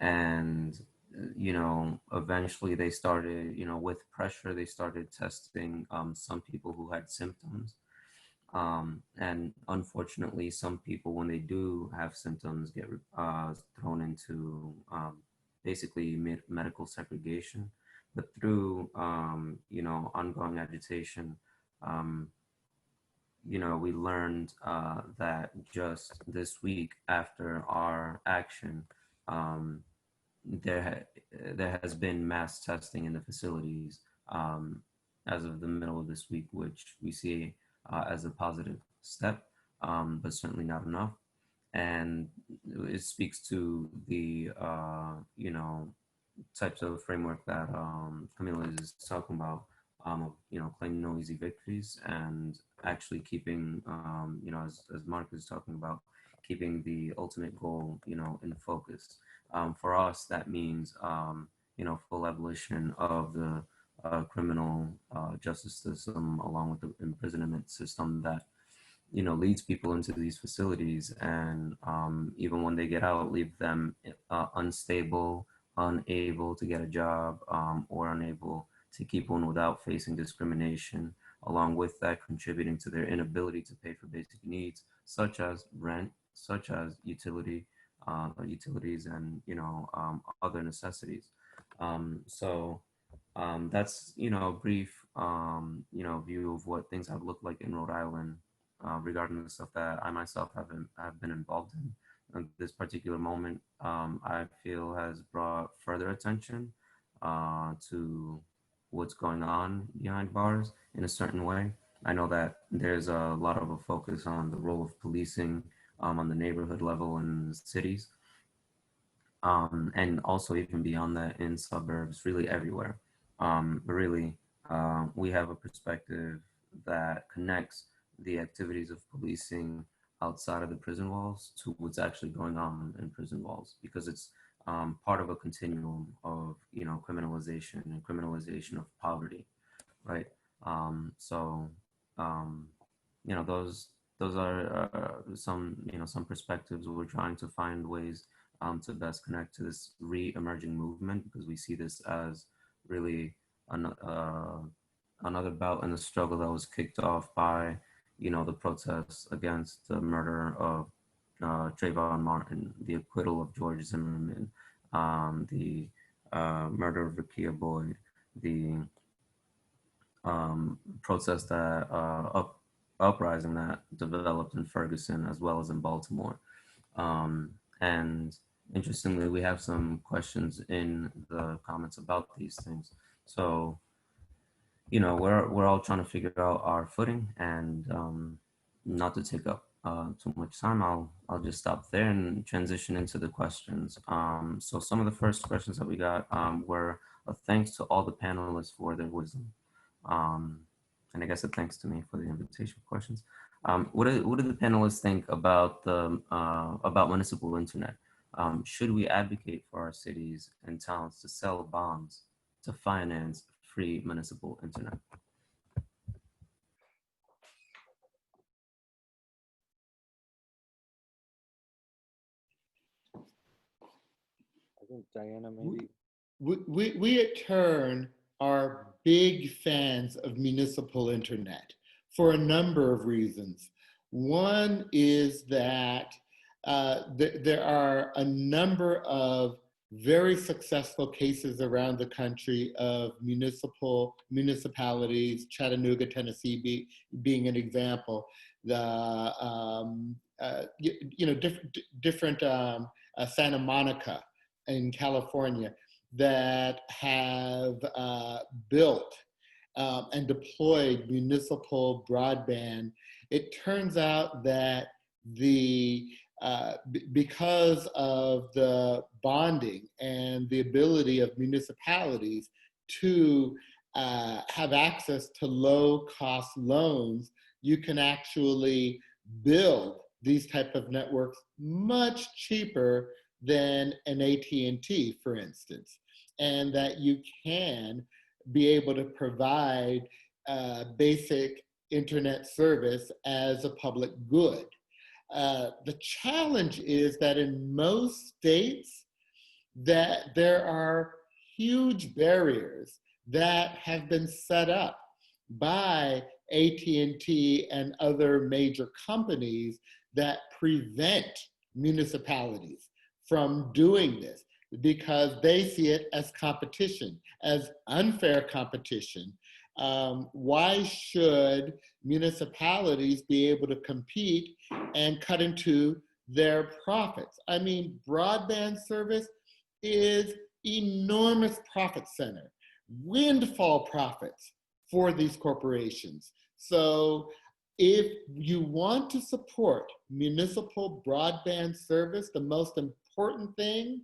And, eventually they started, with pressure, they started testing some people who had symptoms. And unfortunately, some people, when they do have symptoms, get thrown into basically medical segregation. But through, ongoing agitation, we learned that just this week after our action, there has been mass testing in the facilities as of the middle of this week, which we see as a positive step, but certainly not enough. And it speaks to the types of framework that Camila is talking about, claiming no easy victories, and actually keeping, as Mark is talking about, keeping the ultimate goal, in focus. For us, that means, full abolition of the criminal justice system, along with the imprisonment system that, leads people into these facilities, and even when they get out, leave them unstable, unable to get a job, or unable to keep one without facing discrimination, along with that contributing to their inability to pay for basic needs, such as rent, such as utilities, and other necessities. So that's a brief view of what things have looked like in Rhode Island regarding the stuff that I myself have been involved in. And this particular moment, I feel, has brought further attention to what's going on behind bars in a certain way. I know that there's a lot of a focus on the role of policing on the neighborhood level in cities, and also even beyond that in suburbs, really everywhere. But really, we have a perspective that connects the activities of policing outside of the prison walls to what's actually going on in prison walls, because it's part of a continuum of criminalization and criminalization of poverty, right? So those are some perspectives. We're trying to find ways to best connect to this re-emerging movement, because we see this as really another bout in the struggle that was kicked off by the protests against the murder of Trayvon Martin, the acquittal of George Zimmerman, the murder of Rekia Boyd, the protest that uprising that developed in Ferguson as well as in Baltimore. And interestingly, we have some questions in the comments about these things. So, we're all trying to figure out our footing, and not to take up too much time, I'll just stop there and transition into the questions. So some of the first questions that we got were a thanks to all the panelists for their wisdom. And I guess a thanks to me for the invitation questions. What do the panelists think about the about municipal internet? Should we advocate for our cities and towns to sell bonds to finance free municipal internet? I think Diana maybe. We at Turn are big fans of municipal internet for a number of reasons. One is that there are a number of very successful cases around the country of municipalities, Chattanooga, Tennessee being an example. Different Santa Monica in California that have built and deployed municipal broadband. It turns out that because of the bonding and the ability of municipalities to have access to low-cost loans, you can actually build these type of networks much cheaper than an AT&T, for instance, and that you can be able to provide basic internet service as a public good. The challenge is that in most states that there are huge barriers that have been set up by AT&T and other major companies that prevent municipalities from doing this because they see it as competition, as unfair competition. Why should municipalities be able to compete and cut into their profits? I mean, broadband service is enormous profit center, windfall profits for these corporations. So if you want to support municipal broadband service, the most important thing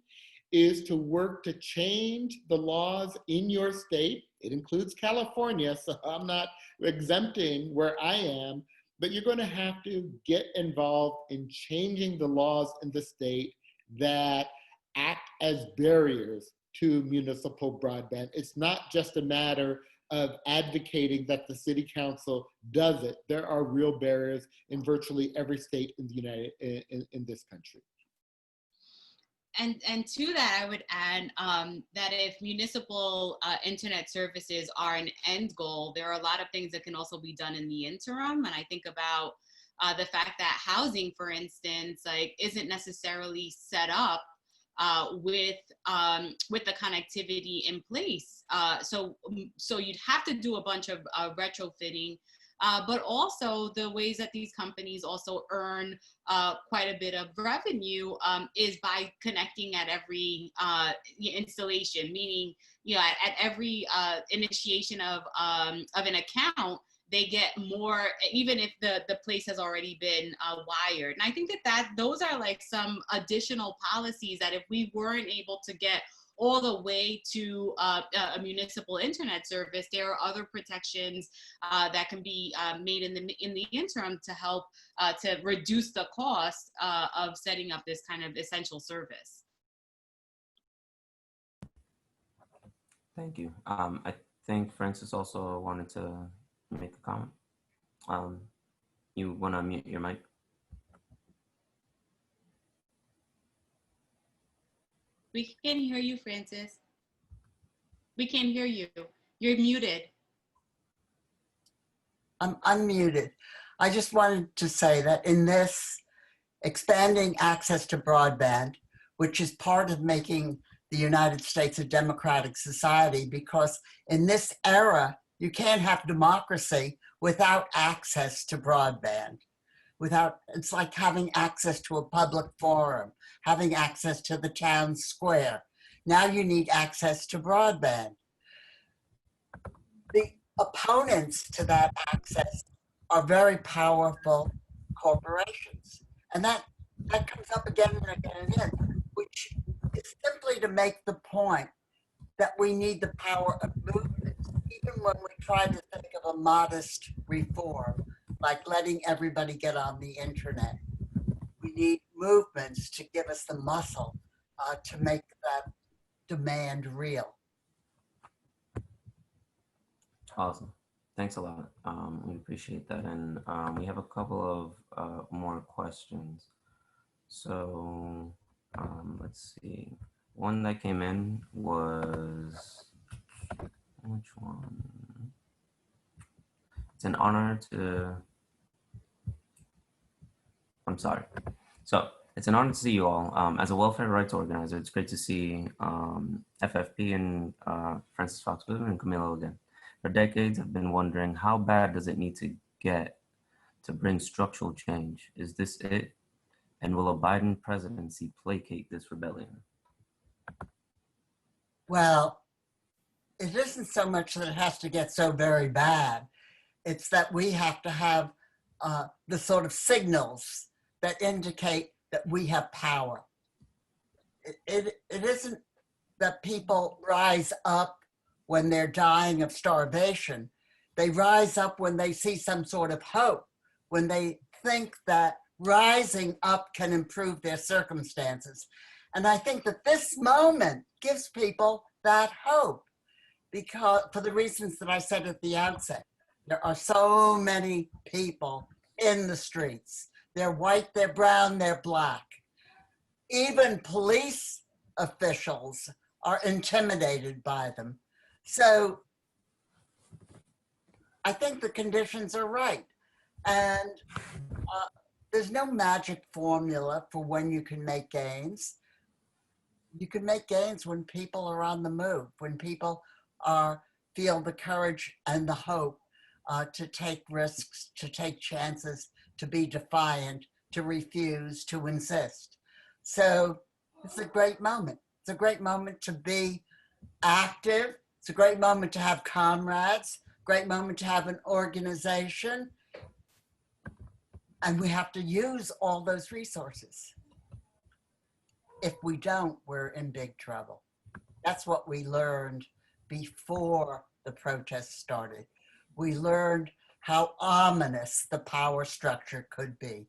is to work to change the laws in your state. It includes California, so I'm not exempting where I am, but you're going to have to get involved in changing the laws in the state that act as barriers to municipal broadband. It's not just a matter of advocating that the city council does it. There are real barriers in virtually every state in the in this country. And to that, I would add that if municipal internet services are an end goal, there are a lot of things that can also be done in the interim. And I think about the fact that housing, for instance, like isn't necessarily set up with the connectivity in place. So you'd have to do a bunch of retrofitting. But also the ways that these companies also earn quite a bit of revenue is by connecting at every installation, meaning, you know, at every initiation of an account, they get more, even if the place has already been wired. And I think that those are like some additional policies that if we weren't able to get all the way to a municipal internet service, there are other protections that can be made in the interim to help to reduce the cost of setting up this kind of essential service. Thank you. I think Francis also wanted to make a comment. You want to mute your mic? We can't hear you, Francis. We can't hear you. You're muted. I'm unmuted. I just wanted to say that in this expanding access to broadband, which is part of making the United States a democratic society, because in this era, you can't have democracy without access to broadband. It's like having access to a public forum, having access to the town square. Now you need access to broadband. The opponents to that access are very powerful corporations. And that comes up again and again and again, which is simply to make the point that we need the power of movements, even when we try to think of a modest reform, like letting everybody get on the internet. We need movements to give us the muscle to make that demand real. Awesome. Thanks a lot. We appreciate that. And we have a couple of more questions. So let's see. One that came in was, which one? It's an honor to, I'm sorry. So it's an honor to see you all. As a welfare rights organizer, it's great to see FFP and Francis Fox Piven and Camilo again. For decades, I've been wondering, how bad does it need to get to bring structural change? Is this it? And will a Biden presidency placate this rebellion? Well, it isn't so much that it has to get so very bad. It's that we have to have the sort of signals that indicate that we have power. It isn't that people rise up when they're dying of starvation. They rise up when they see some sort of hope, when they think that rising up can improve their circumstances. And I think that this moment gives people that hope, because for the reasons that I said at the outset, there are so many people in the streets. They're white, they're brown, they're black. Even police officials are intimidated by them. So I think the conditions are right. And there's no magic formula for when you can make gains. You can make gains when people are on the move, when people feel the courage and the hope to take risks, to take chances, to be defiant, to refuse, to insist. So it's a great moment. It's a great moment to be active. It's a great moment to have comrades, great moment to have an organization. And we have to use all those resources. If we don't, we're in big trouble. That's what we learned before the protests started. We learned how ominous the power structure could be.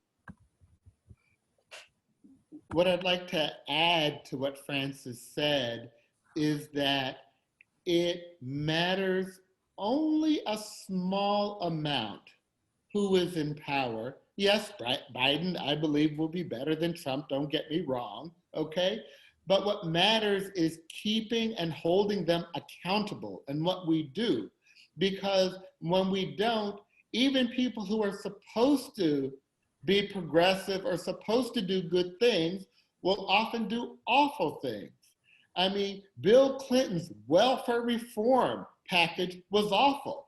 What I'd like to add to what Francis said is that it matters only a small amount who is in power. Yes, Biden, I believe, will be better than Trump, don't get me wrong, okay? But what matters is keeping and holding them accountable in what we do. Because when we don't, even people who are supposed to be progressive or supposed to do good things will often do awful things. I mean, Bill Clinton's welfare reform package was awful.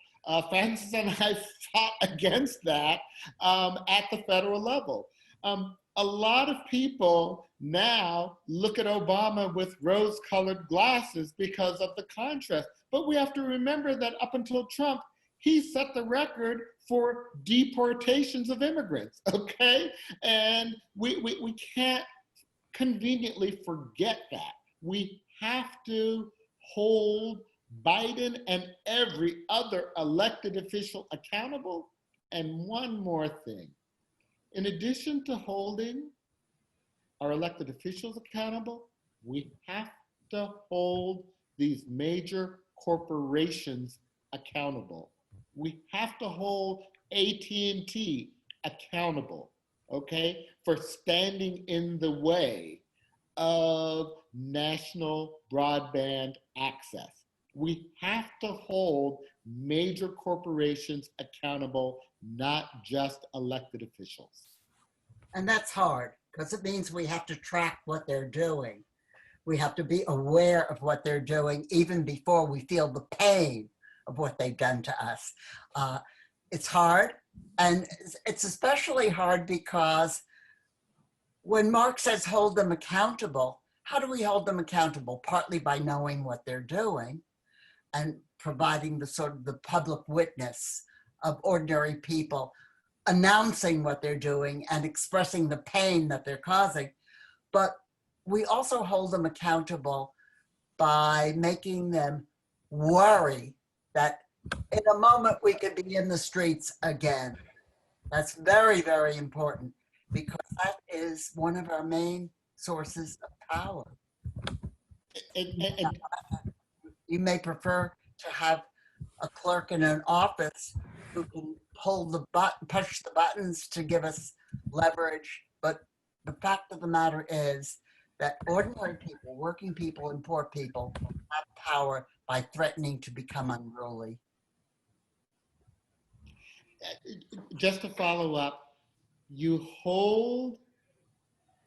Francis and I fought against that at the federal level. A lot of people now look at Obama with rose-colored glasses because of the contrast. But we have to remember that up until Trump, he set the record for deportations of immigrants, okay? And we can't conveniently forget that. We have to hold Biden and every other elected official accountable. And one more thing, in addition to holding our elected officials accountable, we have to hold these major corporations accountable. We have to hold AT&T accountable, okay, for standing in the way of national broadband access. We have to hold major corporations accountable, not just elected officials. And that's hard because it means we have to track what they're doing. We have to be aware of what they're doing even before we feel the pain of what they've done to us. It's hard, and it's especially hard because when Mark says hold them accountable, how do we hold them accountable? Partly by knowing what they're doing and providing the sort of the public witness of ordinary people announcing what they're doing and expressing the pain that they're causing. But we also hold them accountable by making them worry that in a moment we could be in the streets again. That's very, very important because that is one of our main sources of power. and You may prefer to have a clerk in an office who can push the buttons to give us leverage. But the fact of the matter is that ordinary people, working people, and poor people have power by threatening to become unruly. just to follow up, you hold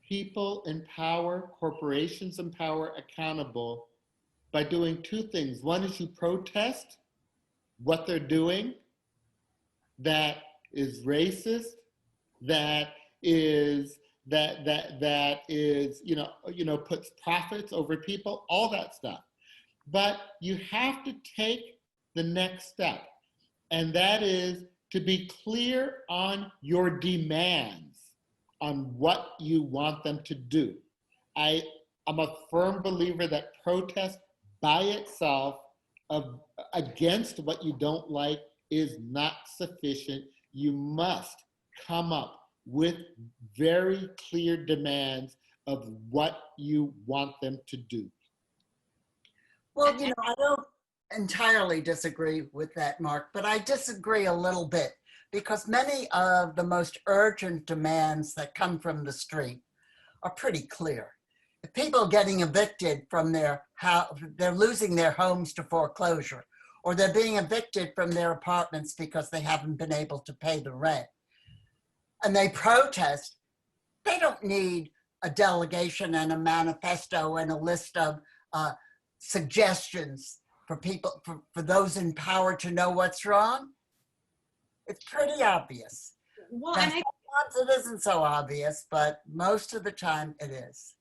people in power, corporations in power accountable by doing two things. One is you protest what they're doing that is racist, that is puts profits over people, all that stuff. But you have to take the next step, and that is to be clear on your demands, on what you want them to do. I'm a firm believer that protest by itself against what you don't like is not sufficient. You must come up with very clear demands of what you want them to do. Well, I don't entirely disagree with that, Mark, but I disagree a little bit because many of the most urgent demands that come from the street are pretty clear. If people are getting evicted from their house, they're losing their homes to foreclosure, or they're being evicted from their apartments because they haven't been able to pay the rent, and they protest, they don't need a delegation and a manifesto and a list of suggestions for people, for those in power to know what's wrong. It's pretty obvious. Well, Now, and sometimes it isn't so obvious, but most of the time it is.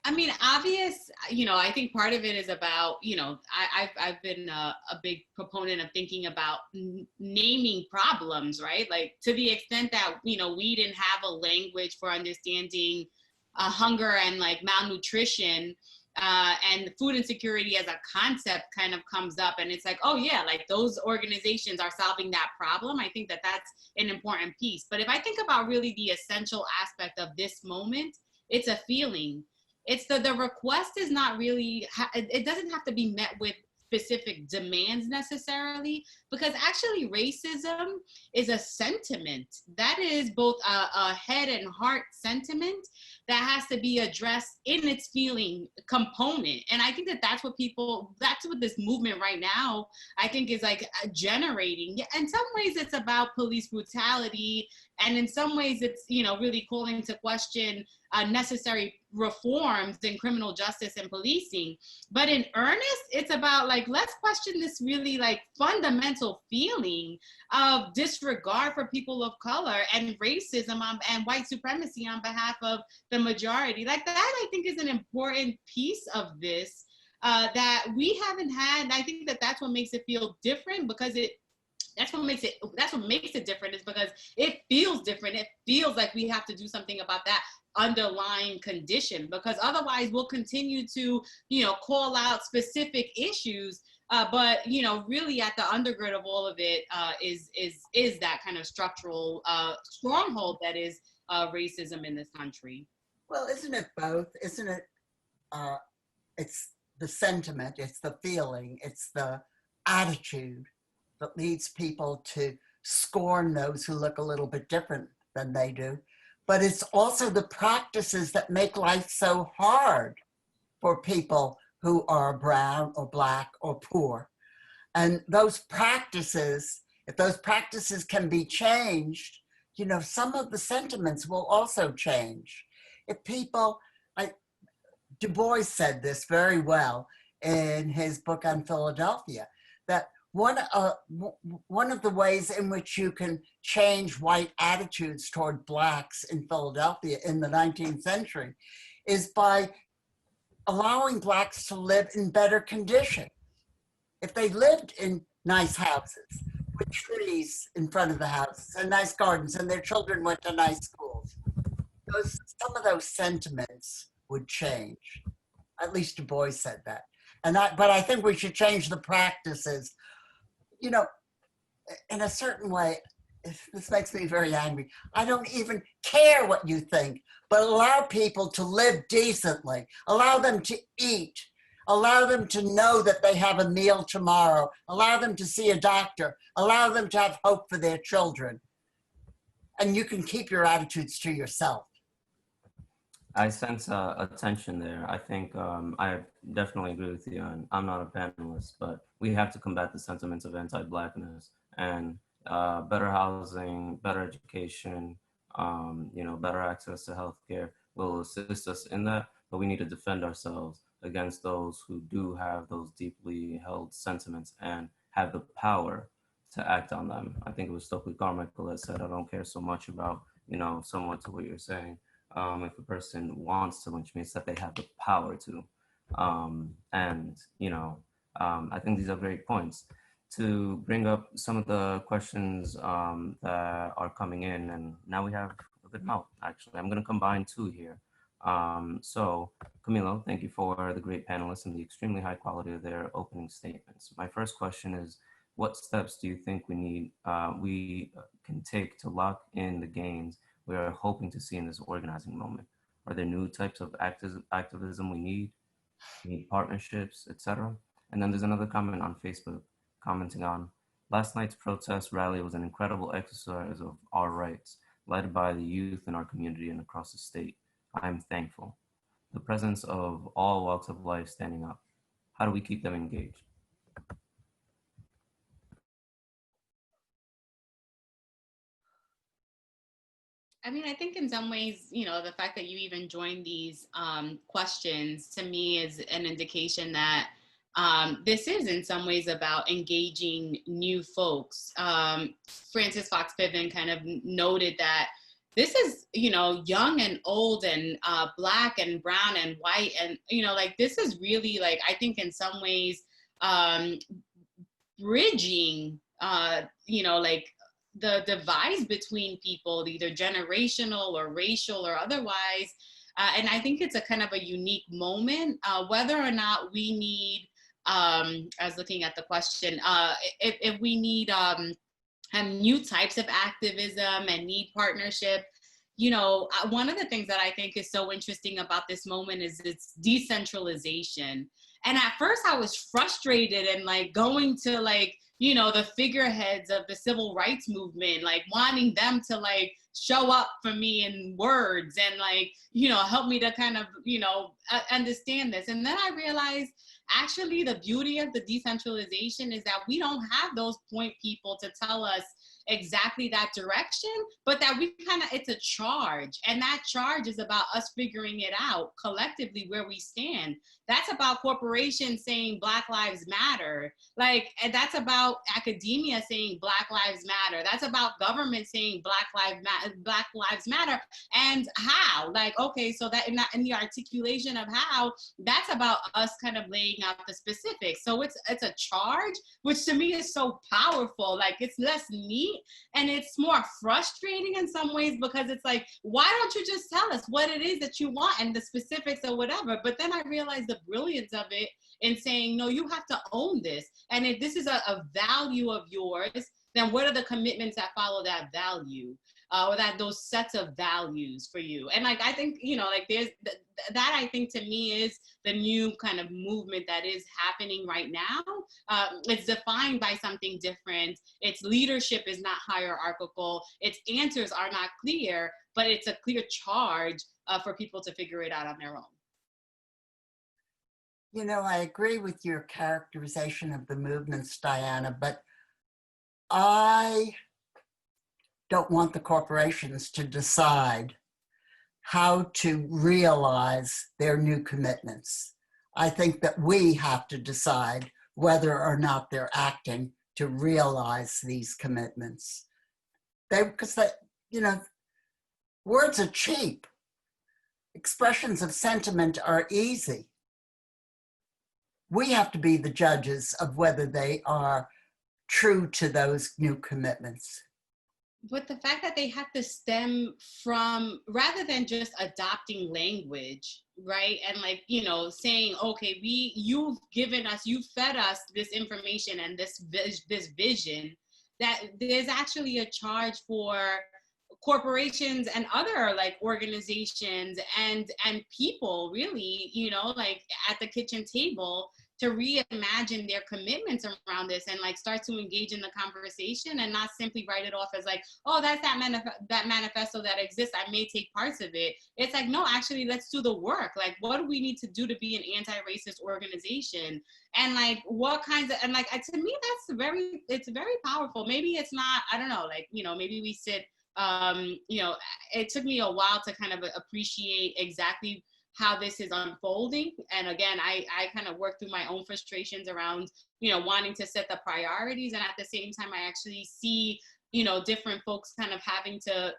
I mean, obvious, I think part of it is about, I've been a big proponent of thinking about naming problems, right? Like to the extent that, we didn't have a language for understanding hunger and like malnutrition, and food insecurity as a concept kind of comes up, and it's like, oh yeah, like those organizations are solving that problem. I think that that's an important piece. But if I think about really the essential aspect of this moment, it's a feeling. It's the request is not really, it doesn't have to be met with specific demands necessarily, because actually racism is a sentiment that is both a head and heart sentiment that has to be addressed in its feeling component. And I think that that's what this movement right now, I think, is like generating. In some ways it's about police brutality, and in some ways it's, really calling to question necessary reforms in criminal justice and policing. But in earnest, it's about like, let's question this really like fundamental feeling of disregard for people of color and racism and white supremacy on behalf of the majority. Like that, I think, is an important piece of this that we haven't had. I think that that's what makes it feel different, because that's what makes it different, is because it feels different. It feels like we have to do something about that underlying condition, because otherwise we'll continue to, call out specific issues. But, really at the undergird of all of it is that kind of structural stronghold that is racism in this country. Well, isn't it both? Isn't it, it's the sentiment, it's the feeling, it's the attitude that leads people to scorn those who look a little bit different than they do. But it's also the practices that make life so hard for people who are brown or black or poor. And those practices, if those practices can be changed, some of the sentiments will also change. If people, like Du Bois said this very well in his book on Philadelphia, that one of the ways in which you can change white attitudes toward blacks in Philadelphia in the 19th century is by allowing blacks to live in better condition. If they lived in nice houses with trees in front of the houses and nice gardens, and their children went to nice schools, some of those sentiments would change. At least Du Bois said that. But I think we should change the practices. In a certain way, this makes me very angry. I don't even care what you think, but allow people to live decently, allow them to eat, allow them to know that they have a meal tomorrow, allow them to see a doctor, allow them to have hope for their children. And you can keep your attitudes to yourself. I sense a tension there. I think I definitely agree with you, and I'm not a panelist, but we have to combat the sentiments of anti-Blackness and better housing, better education, better access to healthcare will assist us in that, but we need to defend ourselves against those who do have those deeply held sentiments and have the power to act on them. I think it was Stokely Carmichael that said, I don't care so much about, somewhat to what you're saying. If a person wants to lynch me, it's that they have the power to. I think these are great points. To bring up some of the questions that are coming in, and now we have a good amount, actually. I'm going to combine two here. So, Camilo, thank you for the great panelists and the extremely high quality of their opening statements. My first question is, what steps do you think we can take to lock in the gains we are hoping to see in this organizing moment? Are there new types of activism we need partnerships, etc.? And then there's another comment on Facebook commenting on, last night's protest rally was an incredible exercise of our rights, led by the youth in our community and across the state. I am thankful. The presence of all walks of life standing up. How do we keep them engaged? I mean, I think in some ways, the fact that you even joined these questions to me is an indication that this is in some ways about engaging new folks. Frances Fox Piven kind of noted that this is, young and old and Black and brown and white. And, this is really I think in some ways bridging, the divides between people, either generational or racial or otherwise. And I think it's a kind of a unique moment, whether or not we need, I was looking at the question, if we need new types of activism and need partnership. One of the things that I think is so interesting about this moment is its decentralization. And at first I was frustrated and going to the figureheads of the civil rights movement, wanting them to show up for me in words and help me to kind of, understand this. And then I realized actually the beauty of the decentralization is that we don't have those point people to tell us exactly that direction, but that we it's a charge. And that charge is about us figuring it out collectively where we stand. That's about corporations saying Black Lives Matter. And that's about academia saying Black Lives Matter. That's about government saying Black Lives Matter. And how? Okay, so that in the articulation of how, that's about us kind of laying out the specifics. So it's a charge, which to me is so powerful. It's less neat and it's more frustrating in some ways, because it's why don't you just tell us what it is that you want and the specifics or whatever? But then I realized the brilliance of it in saying, no, you have to own this. And if this is a value of yours, then what are the commitments that follow that value? Or that those sets of values for you. And I think, there's that I think to me is the new kind of movement that is happening right now. It's defined by something different. Its leadership is not hierarchical. Its answers are not clear, but it's a clear charge for people to figure it out on their own. I agree with your characterization of the movements, Diana, but I don't want the corporations to decide how to realize their new commitments. I think that we have to decide whether or not they're acting to realize these commitments. Because words are cheap. Expressions of sentiment are easy. We have to be the judges of whether they are true to those new commitments. But the fact that they have to stem from, rather than just adopting language, right? And saying, okay, you've fed us this information and this vision that there's actually a charge for corporations and other like organizations and people really, you know, like at the kitchen table to reimagine their commitments around this and like start to engage in the conversation and not simply write it off as like, oh, that's that manifesto that exists, I may take parts of it. It's like, no, actually, let's do the work. Like, what do we need to do to be an anti-racist organization? And like, what kinds of, and like, to me, it's very powerful. Maybe it's not, I don't know, like, you know, maybe we sit, you know, it took me a while to kind of appreciate exactly how this is unfolding. And again, I kind of work through my own frustrations around, you know, wanting to set the priorities. And at the same time, I actually see, you know, different folks kind of having to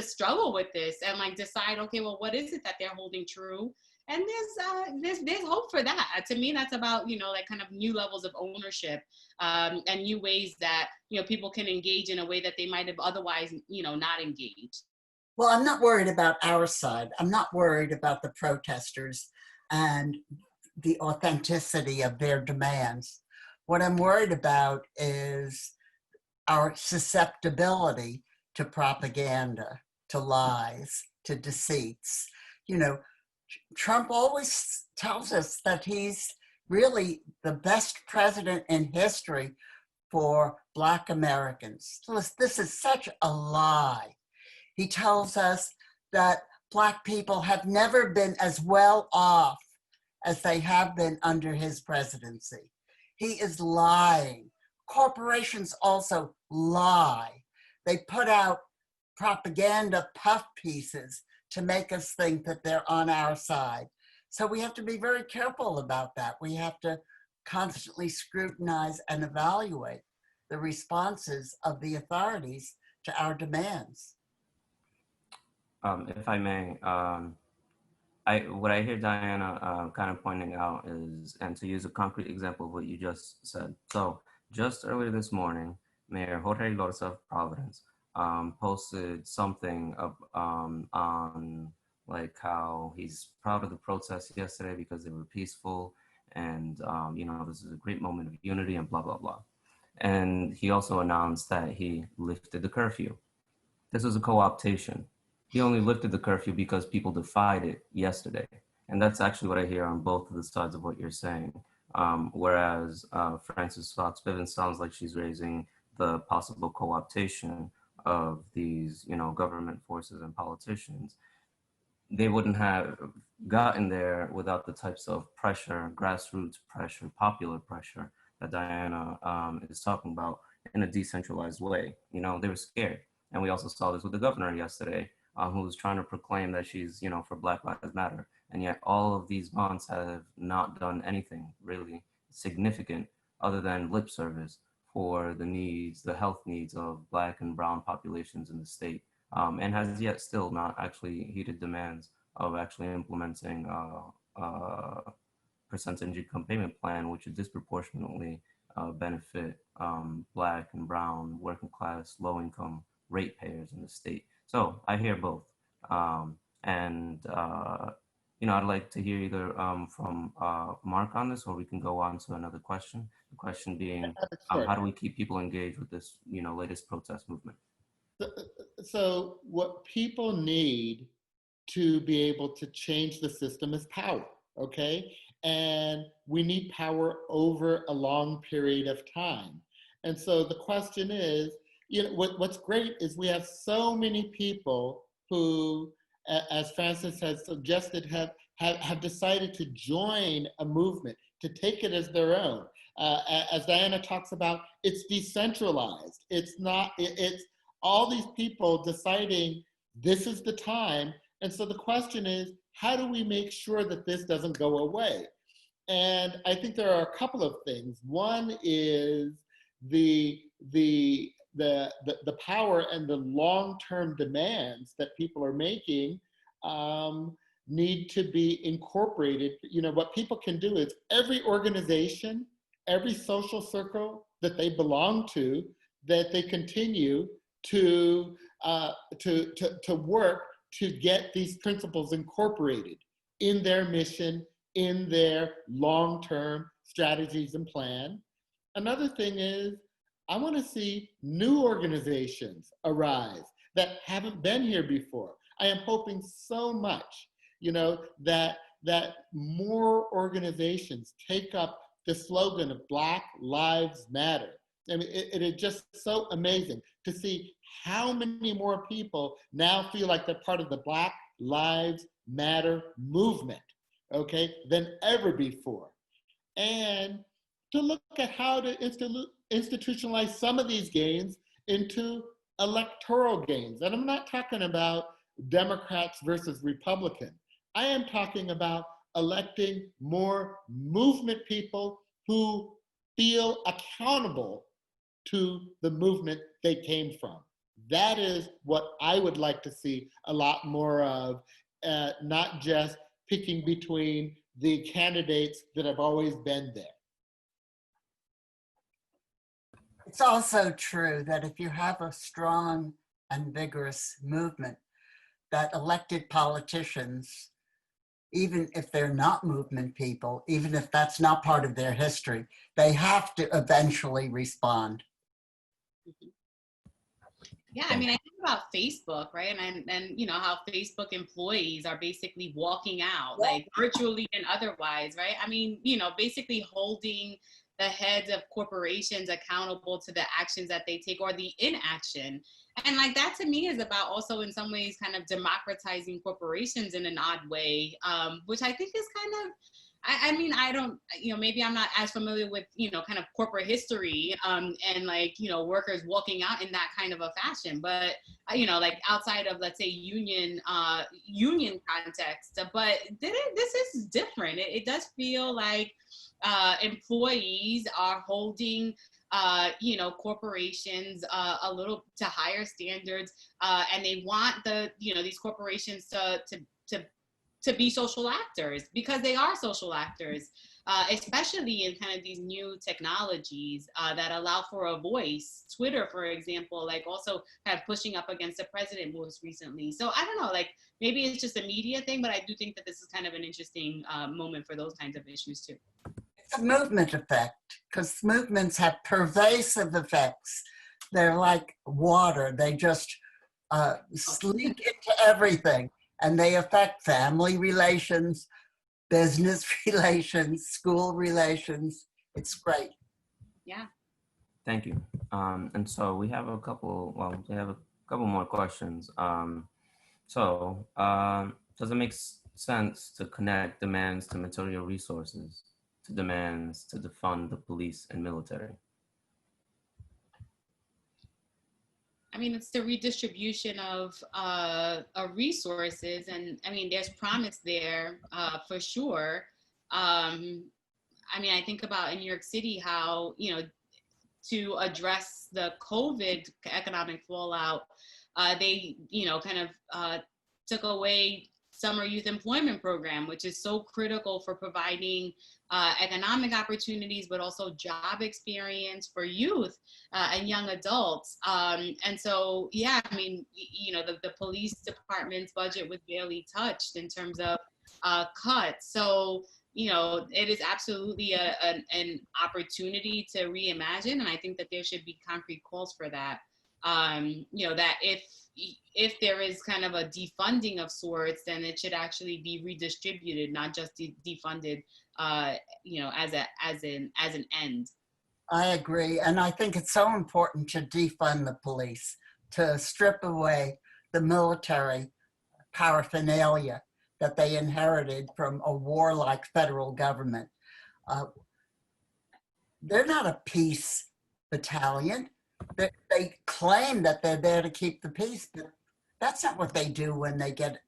struggle with this and like decide, okay, well, what is it that they're holding true? And there's hope for that. To me, that's about, you know, like kind of new levels of ownership and new ways that, you know, people can engage in a way that they might have otherwise, you know, not engaged. Well, I'm not worried about our side. I'm not worried about the protesters and the authenticity of their demands. What I'm worried about is our susceptibility to propaganda, to lies, to deceits. You know, Trump always tells us that he's really the best president in history for Black Americans. This is such a lie. He tells us that Black people have never been as well off as they have been under his presidency. He is lying. Corporations also lie. They put out propaganda puff pieces to make us think that they're on our side. So we have to be very careful about that. We have to constantly scrutinize and evaluate the responses of the authorities to our demands. If I may, what I hear Diana kind of pointing out is, and to use a concrete example of what you just said. So just earlier this morning, Mayor Jorge Lorza of Providence posted something on like how he's proud of the protests yesterday because they were peaceful, and you know, this is a great moment of unity and blah, blah, blah. And he also announced that he lifted the curfew. This was a co-optation. He only lifted the curfew because people defied it yesterday. And that's actually what I hear on both of the sides of what you're saying. Whereas Frances Fox Piven sounds like she's raising the possible co-optation of these, you know, government forces and politicians. They wouldn't have gotten there without the types of pressure, grassroots pressure, popular pressure that Diana is talking about in a decentralized way. You know, they were scared. And we also saw this with the governor yesterday, who was trying to proclaim that she's, you know, for Black Lives Matter. And yet all of these months have not done anything really significant other than lip service for the needs, the health needs of Black and brown populations in the state. And has yet still not actually heeded demands of actually implementing a percentage income payment plan, which would disproportionately benefit Black and brown, working class, low income ratepayers in the state. So I hear both. You know, I'd like to hear either from Mark on this, or we can go on to another question. The question being, how do we keep people engaged with this, you know, latest protest movement? So what people need to be able to change the system is power, okay? And we need power over a long period of time. And so the question is, you know, what's great is we have so many people who, as Frances has suggested, have decided to join a movement, to take it as their own. As Diana talks about, it's decentralized. It's not, it's all these people deciding this is the time. And so the question is, how do we make sure that this doesn't go away? And I think there are a couple of things. One is the power and the long-term demands that people are making need to be incorporated. You know, what people can do is every organization, every social circle that they belong to, that they continue to work to get these principles incorporated in their mission, in their long-term strategies and plan. Another thing is I want to see new organizations arise that haven't been here before. I am hoping so much, that more organizations take up the slogan of Black Lives Matter. I mean, it is just so amazing to see how many more people now feel like they're part of the Black Lives Matter movement, okay, than ever before. And to look at how to institutionalize some of these gains into electoral gains. And I'm not talking about Democrats versus Republicans. I am talking about electing more movement people who feel accountable to the movement they came from. That is what I would like to see a lot more of, not just picking between the candidates that have always been there. It's also true that if you have a strong and vigorous movement, that elected politicians, even if they're not movement people, even if that's not part of their history, they have to eventually respond. Yeah, I mean, I think about Facebook, right? And how Facebook employees are basically walking out, like virtually and otherwise, right? I mean, basically holding the heads of corporations accountable to the actions that they take or the inaction. And like that to me is about also in some ways kind of democratizing corporations in an odd way, which I think is kind of, I mean, I don't, maybe I'm not as familiar with, kind of corporate history and like, workers walking out in that kind of a fashion, but, like outside of, let's say, union context, but this is different. It does feel like employees are holding corporations a little to higher standards, and they want these corporations to be social actors because they are social actors, especially in kind of these new technologies that allow for a voice. Twitter, for example, like also kind of pushing up against the president most recently. So I don't know, like maybe it's just a media thing, but I do think that this is kind of an interesting moment for those kinds of issues too. It's a movement effect because movements have pervasive effects. They're like water. They just leak into everything. And they affect family relations, business relations, school relations. It's great. Yeah. Thank you. And so we have a couple more questions. Does it make sense to connect demands to material resources to demands to defund the police and military? I mean, it's the redistribution of resources, and I mean, there's promise there for sure. I mean, I think about in New York City how to address the COVID economic fallout, they kind of took away summer youth employment program, which is so critical for providing economic opportunities, but also job experience for youth and young adults. And so, yeah, I mean, the police department's budget was barely touched in terms of cuts. So, it is absolutely an opportunity to reimagine. And I think that there should be concrete calls for that. That if there is kind of a defunding of sorts, then it should actually be redistributed, not just defunded, as an end. I agree. And I think it's so important to defund the police, to strip away the military paraphernalia that they inherited from a warlike federal government. They're not a peace battalion. They claim that they're there to keep the peace, but that's not what they do when they get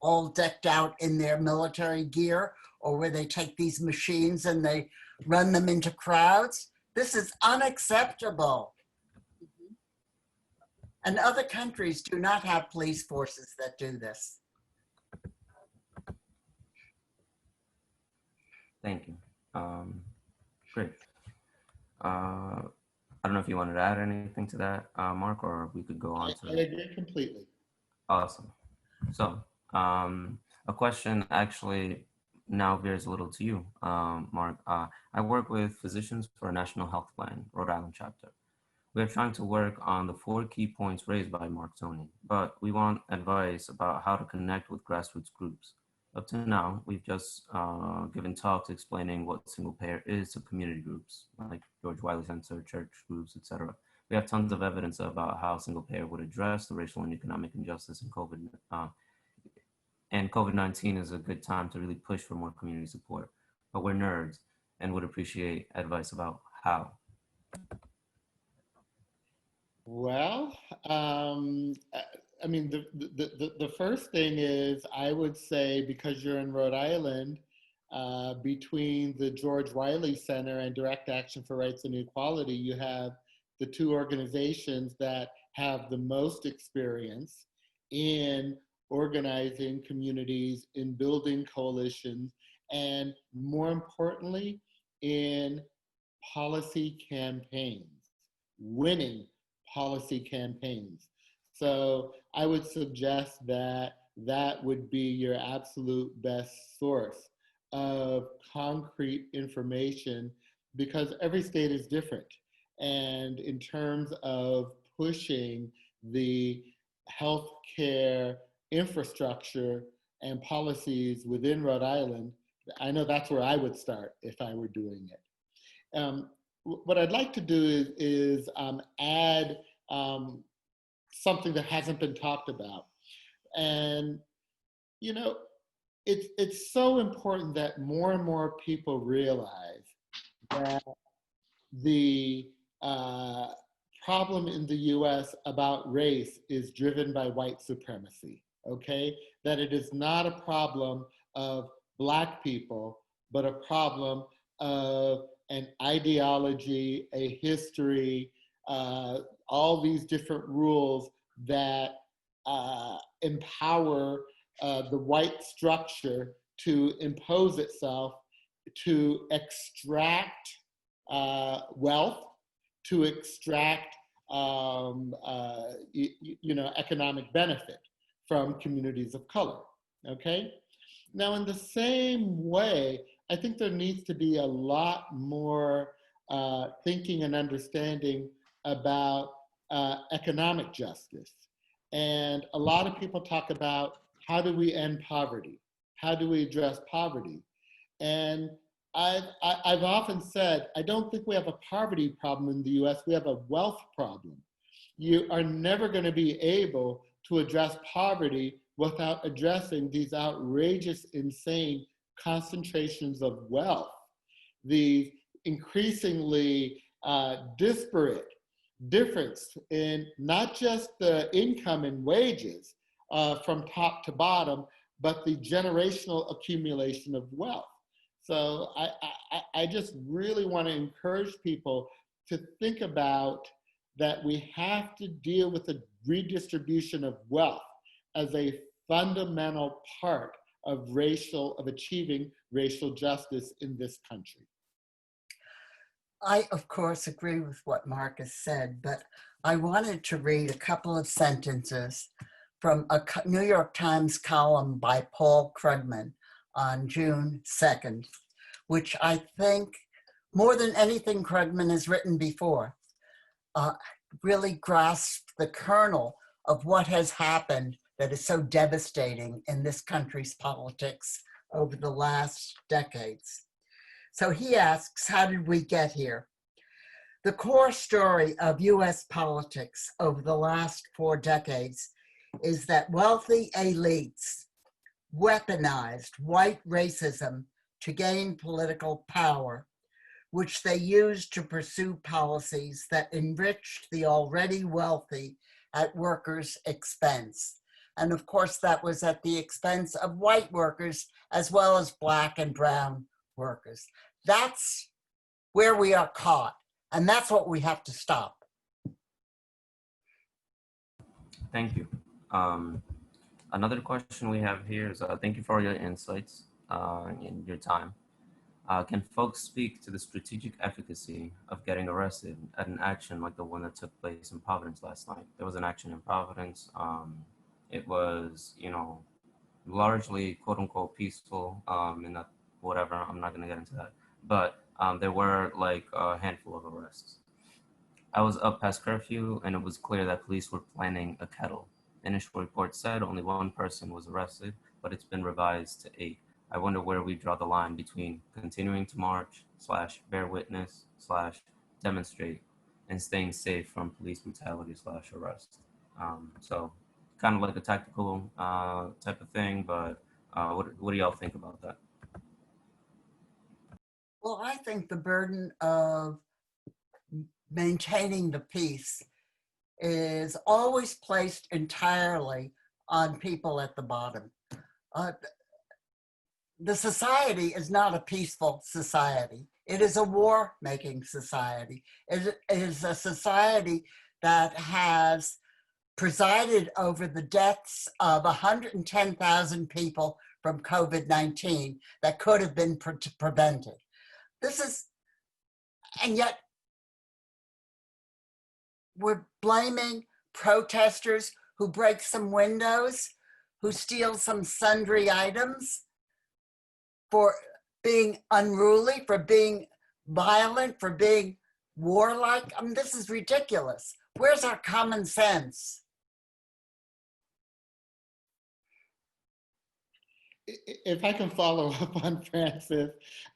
all decked out in their military gear, or where they take these machines and they run them into crowds. This is unacceptable. Mm-hmm. And other countries do not have police forces that do this. Thank you. Great. I don't know if you wanted to add anything to that, Mark, or we could go on to. I agree completely. Awesome. So a question actually now veers a little to you, Mark. I work with Physicians for a National Health Plan, Rhode Island chapter. We are trying to work on the 4 key points raised by Mark Toney, but we want advice about how to connect with grassroots groups. Up to now, we've just given talks explaining what single payer is to community groups, like George Wiley Center, church groups, etc. We have tons of evidence about how single payer would address the racial and economic injustice in COVID. And COVID-19 is a good time to really push for more community support. But we're nerds and would appreciate advice about how. Well, I mean, the first thing is, I would say, because you're in Rhode Island, between the George Wiley Center and Direct Action for Rights and Equality, you have the two organizations that have the most experience in organizing communities, in building coalitions, and more importantly, in policy campaigns, winning policy campaigns. So I would suggest that that would be your absolute best source of concrete information, because every state is different. And in terms of pushing the healthcare infrastructure and policies within Rhode Island, I know that's where I would start if I were doing it. What I'd like to do is add something that hasn't been talked about. And, you know, it's so important that more and more people realize that the problem in the US about race is driven by white supremacy, okay? That it is not a problem of Black people, but a problem of an ideology, a history, all these different rules that empower the white structure to impose itself, to extract wealth, to extract economic benefit from communities of color, okay? Now, in the same way, I think there needs to be a lot more thinking and understanding about economic justice. And a lot of people talk about, how do we end poverty? How do we address poverty? And I've often said, I don't think we have a poverty problem in the US, we have a wealth problem. You are never going to be able to address poverty without addressing these outrageous, insane concentrations of wealth, the increasingly disparate difference in not just the income and wages from top to bottom, but the generational accumulation of wealth. So I just really want to encourage people to think about that we have to deal with the redistribution of wealth as a fundamental part of achieving racial justice in this country. I, of course, agree with what Mark has said, but I wanted to read a couple of sentences from a New York Times column by Paul Krugman on June 2nd, which I think, more than anything Krugman has written before, really grasped the kernel of what has happened that is so devastating in this country's politics over the last decades. So he asks, how did we get here? The core story of US politics over the last 4 decades is that wealthy elites weaponized white racism to gain political power, which they used to pursue policies that enriched the already wealthy at workers' expense. And of course, that was at the expense of white workers as well as Black and brown workers. That's where we are caught, and that's what we have to stop. Thank you. Another question we have here is, thank you for your insights and your time. Can folks speak to the strategic efficacy of getting arrested at an action like the one that took place in Providence last night? There was an action in Providence. It was, largely quote unquote peaceful and not whatever, I'm not gonna get into that. But there were like a handful of arrests. I was up past curfew, and it was clear that police were planning a kettle. Initial reports said only one person was arrested, but it's been revised to 8. I wonder where we draw the line between continuing to march / bear witness / demonstrate and staying safe from police brutality / arrest. So kind of like a tactical type of thing, but what do y'all think about that? Well, I think the burden of maintaining the peace is always placed entirely on people at the bottom. The society is not a peaceful society. It is a war-making society. It is a society that has presided over the deaths of 110,000 people from COVID-19 that could have been prevented. And yet we're blaming protesters who break some windows, who steal some sundry items, for being unruly, for being violent, for being warlike. I mean, this is ridiculous. Where's our common sense? If I can follow up on Francis,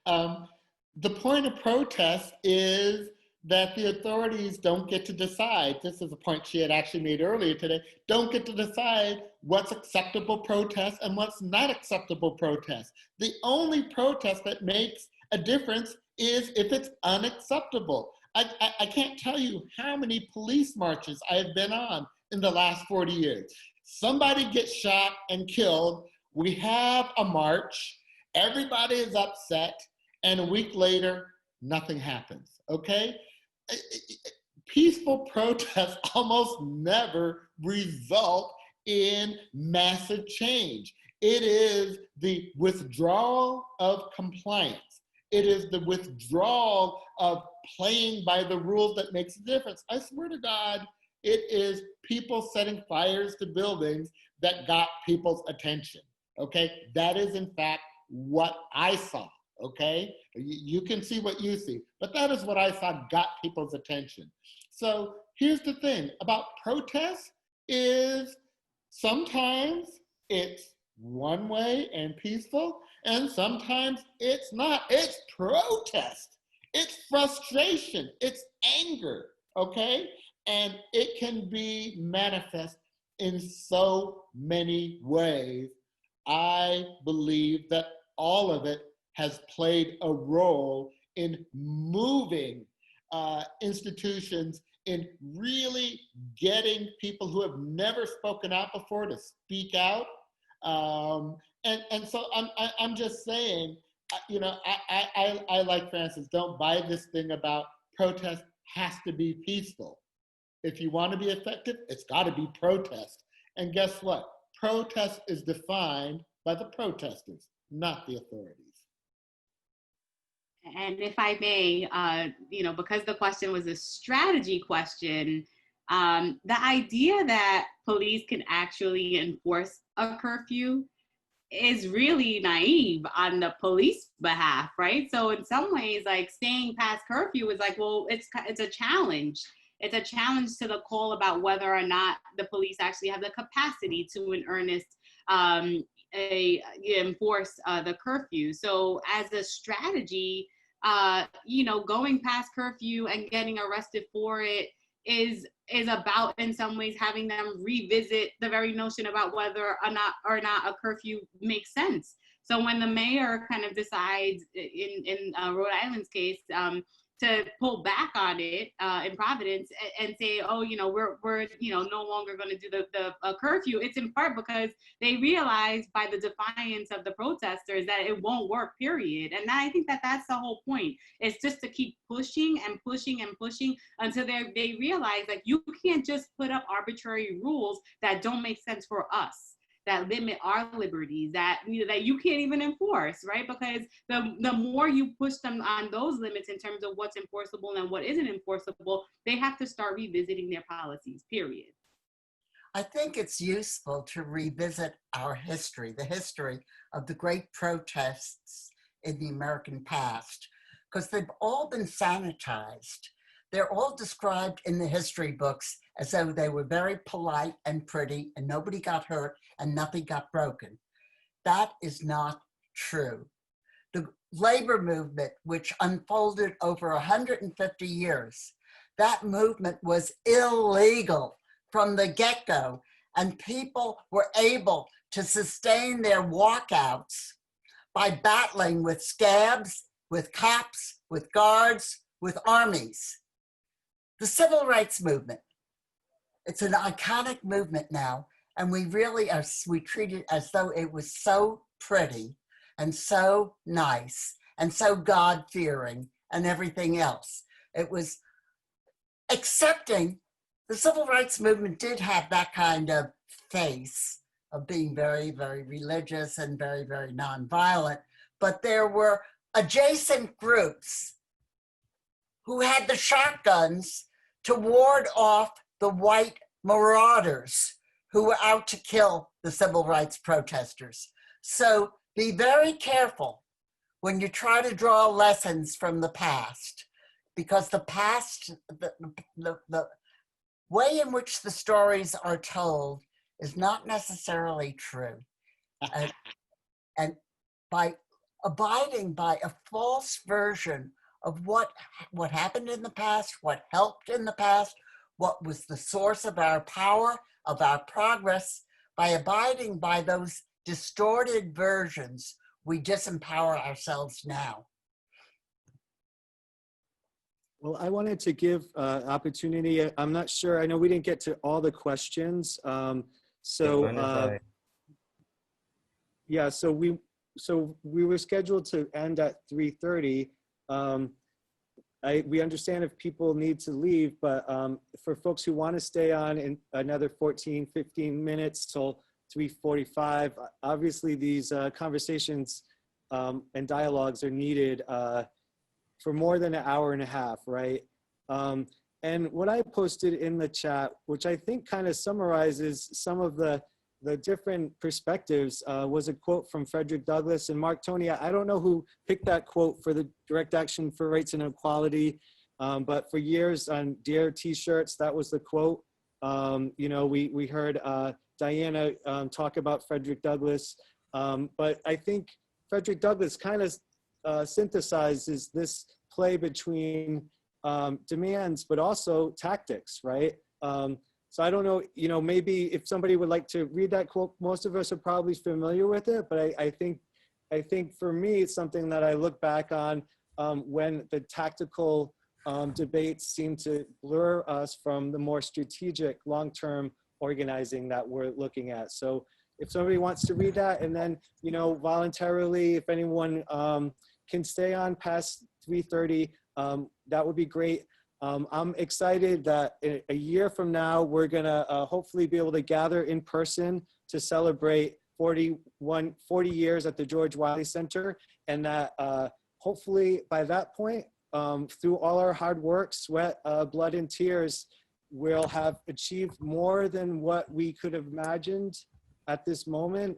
the point of protest is that the authorities don't get to decide. This is a point she had actually made earlier today. Don't get to decide what's acceptable protest and what's not acceptable protest. The only protest that makes a difference is if it's unacceptable. I can't tell you how many police marches I have been on in the last 40 years. Somebody gets shot and killed. We have a march. Everybody is upset. And a week later, nothing happens, okay? Peaceful protests almost never result in massive change. It is the withdrawal of compliance. It is the withdrawal of playing by the rules that makes a difference. I swear to God, it is people setting fires to buildings that got people's attention, okay? That is in fact what I saw. Okay, you can see what you see, but that is what I saw got people's attention. So here's the thing about protest is sometimes it's one way and peaceful, and sometimes it's not. It's protest, it's frustration, it's anger, okay? And it can be manifest in so many ways. I believe that all of it has played a role in moving institutions, in really getting people who have never spoken out before to speak out. And so I'm just saying, you know, I like Francis, don't buy this thing about protest has to be peaceful. If you want to be effective, it's got to be protest. And guess what? Protest is defined by the protesters, not the authorities. And if I may, you know, because the question was a strategy question, the idea that police can actually enforce a curfew is really naive on the police behalf, right? So in some ways, like staying past curfew is like, well, it's a challenge. It's a challenge to the call about whether or not the police actually have the capacity to in earnest enforce the curfew. So as a strategy, you know, going past curfew and getting arrested for it is about, in some ways, having them revisit the very notion about whether or not a curfew makes sense. So when the mayor kind of decides, in Rhode Island's case, to pull back on it in Providence and say, oh, you know, we're you know, no longer going to do the curfew, it's in part because they realize by the defiance of the protesters that it won't work, period. And I think that that's the whole point. It's just to keep pushing and pushing and pushing until they realize that you can't just put up arbitrary rules that don't make sense for us, that limit our liberties, that you can't even enforce, right? Because the more you push them on those limits in terms of what's enforceable and what isn't enforceable, they have to start revisiting their policies, period. I think it's useful to revisit our history, the history of the great protests in the American past, because they've all been sanitized. they're all described in the history books as though they were very polite and pretty and nobody got hurt and nothing got broken. That is not true. The labor movement, which unfolded over 150 years, that movement was illegal from the get-go, and people were able to sustain their walkouts by battling with scabs, with cops, with guards, with armies. The civil rights movement, it's an iconic movement now, and we treat it as though it was so pretty and so nice and so God-fearing and everything else. It was accepting. The civil rights movement did have that kind of face of being very, very religious and very, very nonviolent, but there were adjacent groups who had the shotguns to ward off the white marauders who were out to kill the civil rights protesters. So be very careful when you try to draw lessons from the past, because the past, the way in which the stories are told is not necessarily true. And by abiding by a false version of what happened in the past, what helped in the past, what was the source of our power, of our progress, by abiding by those distorted versions, we disempower ourselves now. Well, I wanted to give opportunity. I'm not sure. I know we didn't get to all the questions. Yeah, so we were scheduled to end at 3:30. We understand if people need to leave, but for folks who want to stay on in another 14, 15 minutes till 3:45, obviously these conversations and dialogues are needed for more than an hour and a half, right? And what I posted in the chat, which I think kind of summarizes some of the different perspectives, was a quote from Frederick Douglass and Mark Toney. I don't know who picked that quote for the Direct Action for Rights and Equality, but for years on Dare t-shirts, that was the quote. You know, we heard Diana talk about Frederick Douglass, but I think Frederick Douglass kind of synthesizes this play between demands, but also tactics, right? So I don't know, you know, maybe if somebody would like to read that quote, most of us are probably familiar with it, but I think for me, it's something that I look back on when the tactical debates seem to blur us from the more strategic long-term organizing that we're looking at. So if somebody wants to read that, and then, you know, voluntarily, if anyone can stay on past 3:30, that would be great. I'm excited that a year from now, we're gonna hopefully be able to gather in person to celebrate 40 years at the George Wiley Center, and that hopefully by that point, through all our hard work, sweat, blood, and tears, we'll have achieved more than what we could have imagined at this moment.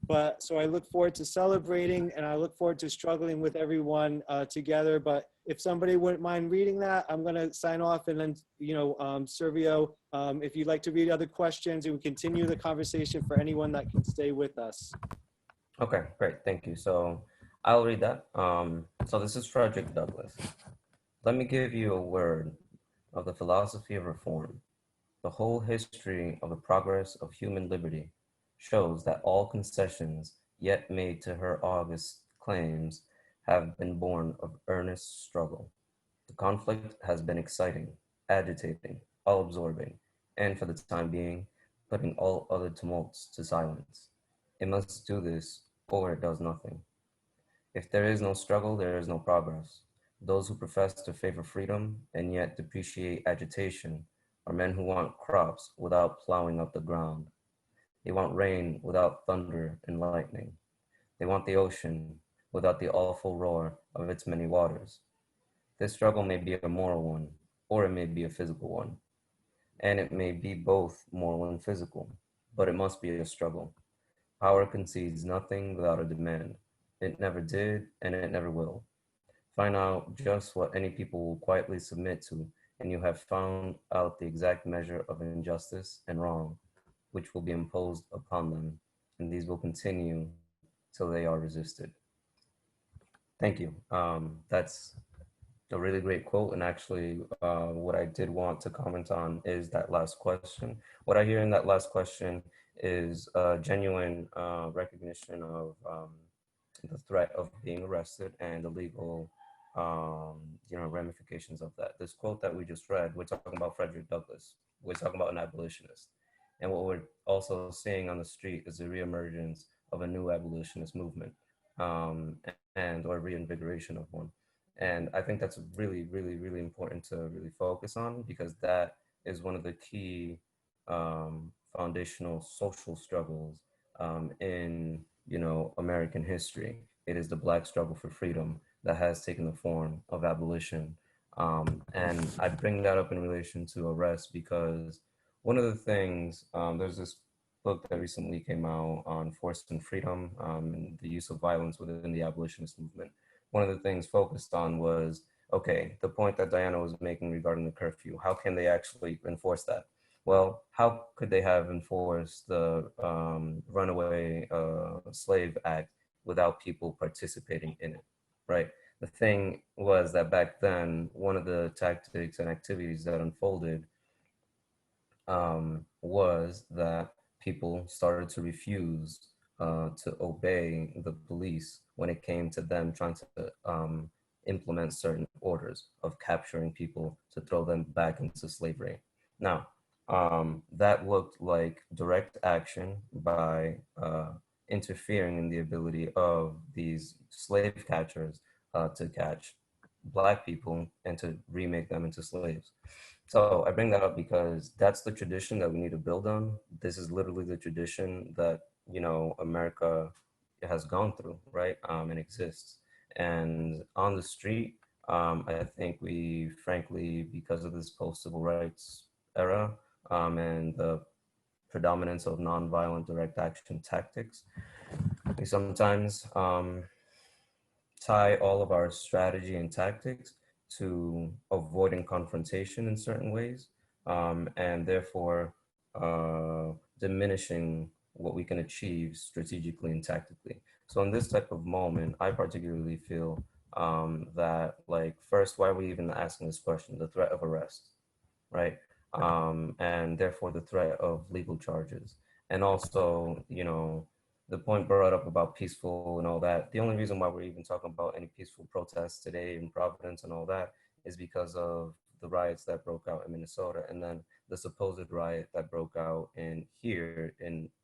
But so I look forward to celebrating, and I look forward to struggling with everyone together. But if somebody wouldn't mind reading that, I'm going to sign off, and then, you know, Servio, if you'd like to read other questions, and we continue the conversation for anyone that can stay with us. Okay, great, thank you. So I'll read that. So this is Frederick Douglass. Let me give you a word of the philosophy of reform. The whole history of the progress of human liberty shows that all concessions yet made to her august claims have been born of earnest struggle. The conflict has been exciting, agitating, all-absorbing, and for the time being, putting all other tumults to silence. It must do this, or it does nothing. If there is no struggle, there is no progress. Those who profess to favor freedom and yet depreciate agitation are men who want crops without plowing up the ground. They want rain without thunder and lightning. They want the ocean without the awful roar of its many waters. This struggle may be a moral one, or it may be a physical one. And it may be both moral and physical, but it must be a struggle. Power concedes nothing without a demand. It never did, and it never will. find out just what any people will quietly submit to, and you have found out the exact measure of injustice and wrong, which will be imposed upon them, and these will continue till they are resisted. Thank you. That's a really great quote. And actually, what I did want to comment on is that last question. What I hear in that last question is a genuine recognition of the threat of being arrested and the legal, ramifications of that. This quote that we just read, we're talking about Frederick Douglass. We're talking about an abolitionist. And what we're also seeing on the street is the reemergence of a new abolitionist movement, and or reinvigoration of one. And I think that's really, really, really important to really focus on, because that is one of the key foundational social struggles in American history. It is the Black struggle for freedom that has taken the form of abolition. And I bring that up in relation to arrest because one of the things, there's this book that recently came out on force and freedom, and the use of violence within the abolitionist movement. One of the things focused on was, okay, the point that Diana was making regarding the curfew, how can they actually enforce that? Well, how could they have enforced the Runaway Slave Act without people participating in it, right? The thing was that back then, one of the tactics and activities that unfolded was that people started to refuse to obey the police when it came to them trying to implement certain orders of capturing people to throw them back into slavery. Now, that looked like direct action by interfering in the ability of these slave catchers to catch Black people and to remake them into slaves. So I bring that up because that's the tradition that we need to build on. This is literally the tradition that, America has gone through, right? And exists. And on the street, I think we, frankly, because of this post-civil rights era and the predominance of nonviolent direct action tactics, we sometimes tie all of our strategy and tactics to avoiding confrontation in certain ways, and therefore diminishing what we can achieve strategically and tactically. So in this type of moment, I particularly feel that, like, first, why are we even asking this question? The threat of arrest, right? And therefore the threat of legal charges. And also, the point brought up about peaceful and all that. The only reason why we're even talking about any peaceful protests today in Providence and all that is because of the riots that broke out in Minnesota, and then the supposed riot that broke out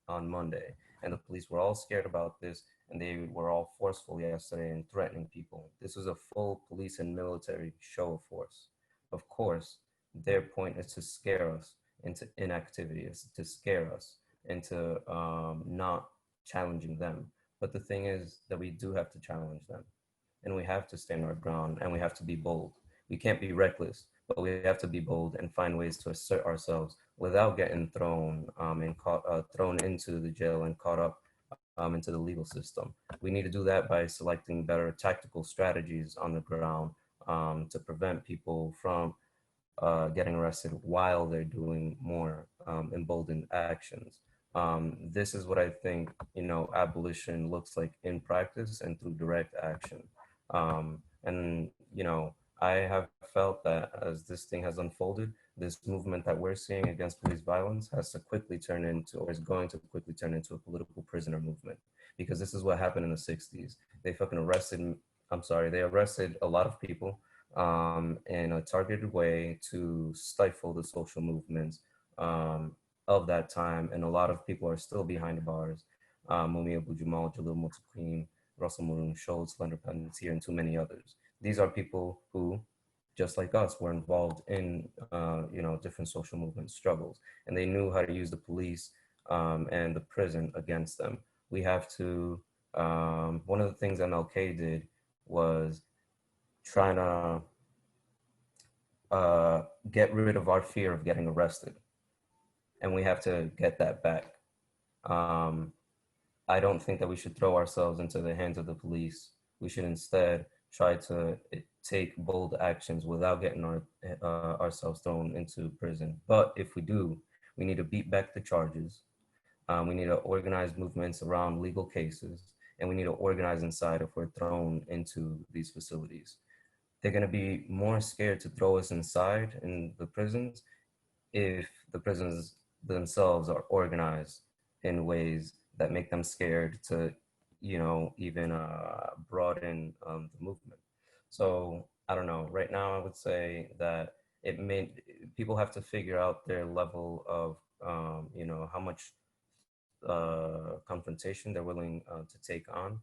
on Monday. And the police were all scared about this, and they were all forceful yesterday and threatening people. This was a full police and military show of force. Of course, their point is to scare us into inactivity, is to scare us into not challenging them. But the thing is that we do have to challenge them, and we have to stand our ground, and we have to be bold. We can't be reckless, but we have to be bold and find ways to assert ourselves without getting thrown thrown into the jail and caught up into the legal system. We need to do that by selecting better tactical strategies on the ground to prevent people from getting arrested while they're doing more emboldened actions. This is what I think, abolition looks like in practice and through direct action. And, I have felt that as this thing has unfolded, this movement that we're seeing against police violence has to quickly turn into, or is going to quickly turn into, a political prisoner movement. Because this is what happened in the 60s. They arrested a lot of people in a targeted way to stifle the social movements of that time. And a lot of people are still behind bars. Mumia Abu-Jamal, Jalil Muttaqin, Russell Maroon Schultz, Leonard Peltier, and too many others. These are people who, just like us, were involved in different social movement struggles, and they knew how to use the police and the prison against them. We have to, one of the things MLK did was trying to get rid of our fear of getting arrested. And we have to get that back. I don't think that we should throw ourselves into the hands of the police. We should instead try to take bold actions without getting ourselves thrown into prison. But if we do, we need to beat back the charges. We need to organize movements around legal cases, and we need to organize inside if we're thrown into these facilities. They're going to be more scared to throw us inside in the prisons if the prisons themselves are organized in ways that make them scared to, even broaden the movement. So I don't know. Right now, I would say that people have to figure out their level of, how much confrontation they're willing to take on,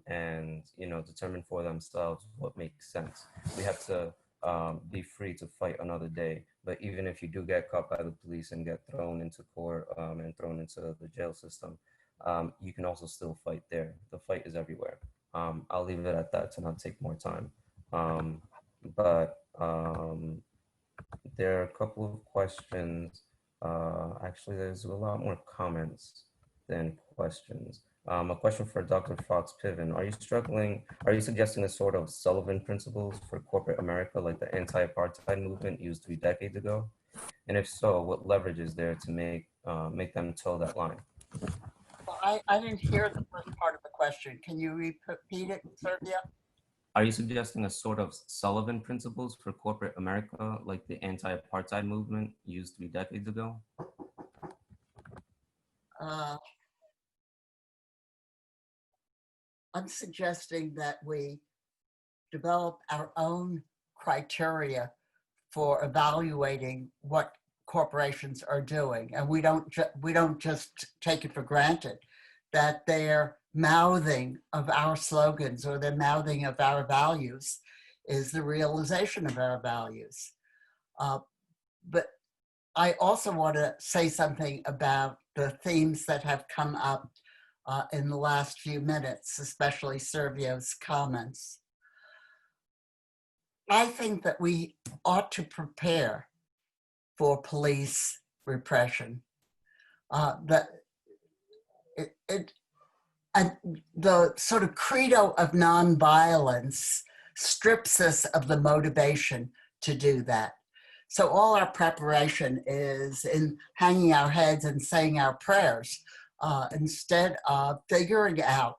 and determine for themselves what makes sense. We have to be free to fight another day. But even if you do get caught by the police and get thrown into court and thrown into the jail system, you can also still fight there. The fight is everywhere. I'll leave it at that to not take more time. But there are a couple of questions. Actually, there's a lot more comments than questions. A question for Dr. Fox Piven. Are you suggesting a sort of Sullivan principles for corporate America like the anti-apartheid movement used 3 decades ago? And if so, what leverage is there to make them toe that line? Well, I didn't hear the first part of the question. Can you repeat it, Sergio? Are you suggesting a sort of Sullivan principles for corporate America like the anti-apartheid movement used 3 decades ago? I'm suggesting that we develop our own criteria for evaluating what corporations are doing, and we don't just take it for granted that their mouthing of our slogans or their mouthing of our values is the realization of our values. But I also want to say something about the themes that have come up in the last few minutes, especially Servio's comments. I think that we ought to prepare for police repression. And the sort of credo of nonviolence strips us of the motivation to do that. So all our preparation is in hanging our heads and saying our prayers instead of figuring out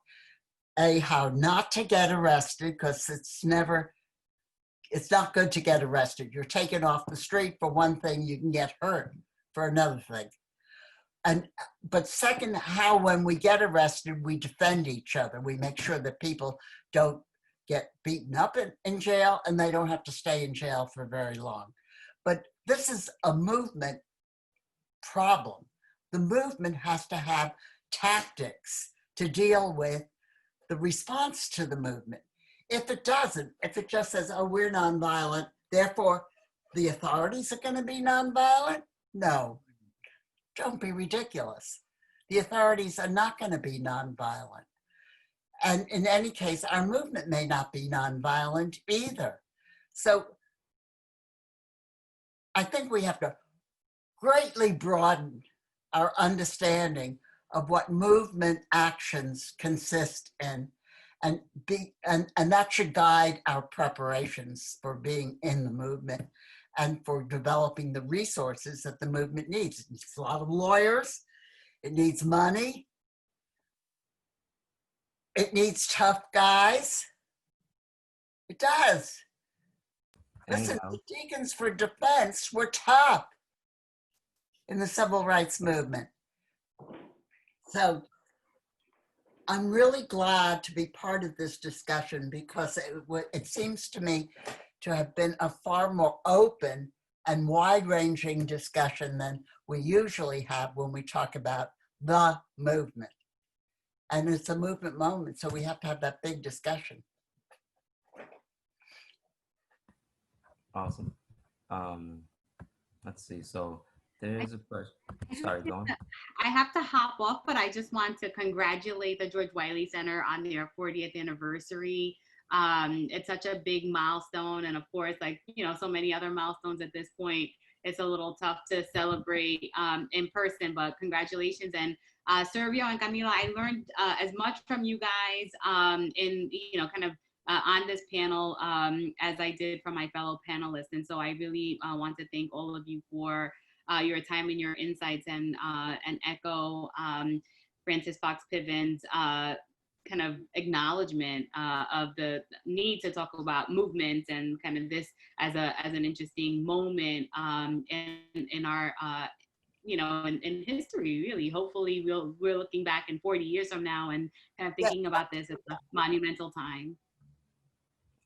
how not to get arrested, because it's not good to get arrested. You're taken off the street for one thing, you can get hurt for another thing. But second, how when we get arrested, we defend each other. We make sure that people don't get beaten up in jail and they don't have to stay in jail for very long. But this is a movement problem. The movement has to have tactics to deal with the response to the movement. If it doesn't, if it just says, oh, we're nonviolent, therefore the authorities are going to be nonviolent, no. Don't be ridiculous. The authorities are not going to be nonviolent. And in any case, our movement may not be nonviolent either. So I think we have to greatly broaden our understanding of what movement actions consist in, and that should guide our preparations for being in the movement and for developing the resources that the movement needs. It needs a lot of lawyers. It needs money. It needs tough guys. It does. Listen, the Deacons for Defense were tough in the civil rights movement. So I'm really glad to be part of this discussion because it seems to me to have been a far more open and wide-ranging discussion than we usually have when we talk about the movement. And it's a movement moment, so we have to have that big discussion. Awesome. Let's see. So there's a question. Sorry, go on. I have to hop off, but I just want to congratulate the George Wiley Center on their 40th anniversary. It's such a big milestone, and of course, like so many other milestones at this point, it's a little tough to celebrate in person. But congratulations, and Servio and Camila, I learned as much from you guys in kind of on this panel, as I did from my fellow panelists. And so I really want to thank all of you for your time and your insights, and echo Frances Fox Piven's kind of acknowledgement of the need to talk about movement and kind of this as an interesting moment in our in history, really. Hopefully we're looking back in 40 years from now and kind of thinking about this as a monumental time.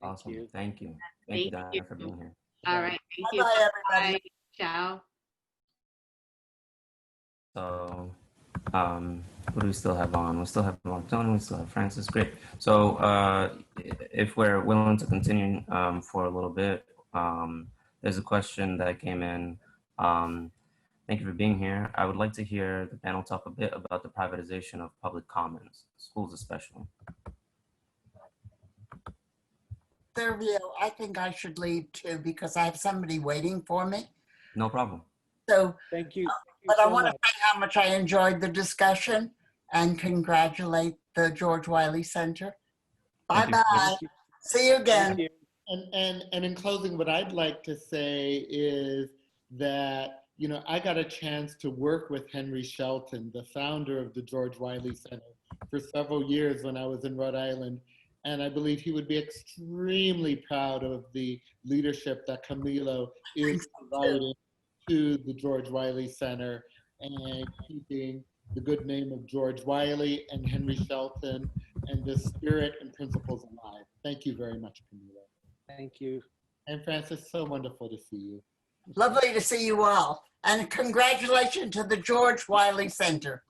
Awesome. Thank you. Thank you, Diana, for being here. All right. Thank you. Bye, everybody. Bye. Ciao. So, who do we still have on? We still have Mark Toney, we still have Francis. Great. So, if we're willing to continue for a little bit, there's a question that came in. Thank you for being here. I would like to hear the panel talk a bit about the privatization of public commons, schools especially. Sergio, I think I should leave too because I have somebody waiting for me. No problem. So, Thank you. but I want to say how much I enjoyed the discussion and congratulate the George Wiley Center. Thank you. Bye-bye. See you again. You. And in closing, what I'd like to say is that, you know, I got a chance to work with Henry Shelton, the founder of the George Wiley Center, for several years when I was in Rhode Island. And I believe he would be extremely proud of the leadership that Camilo is providing to the George Wiley Center and keeping the good name of George Wiley and Henry Shelton and the spirit and principles alive. Thank you very much, Camilo. Thank you. And Francis, so wonderful to see you. Lovely to see you all. And congratulations to the George Wiley Center.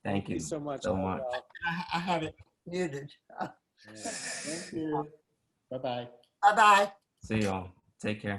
Thank you so much. I had it muted. Thank you. Bye-bye. Bye-bye. See y'all. Take care.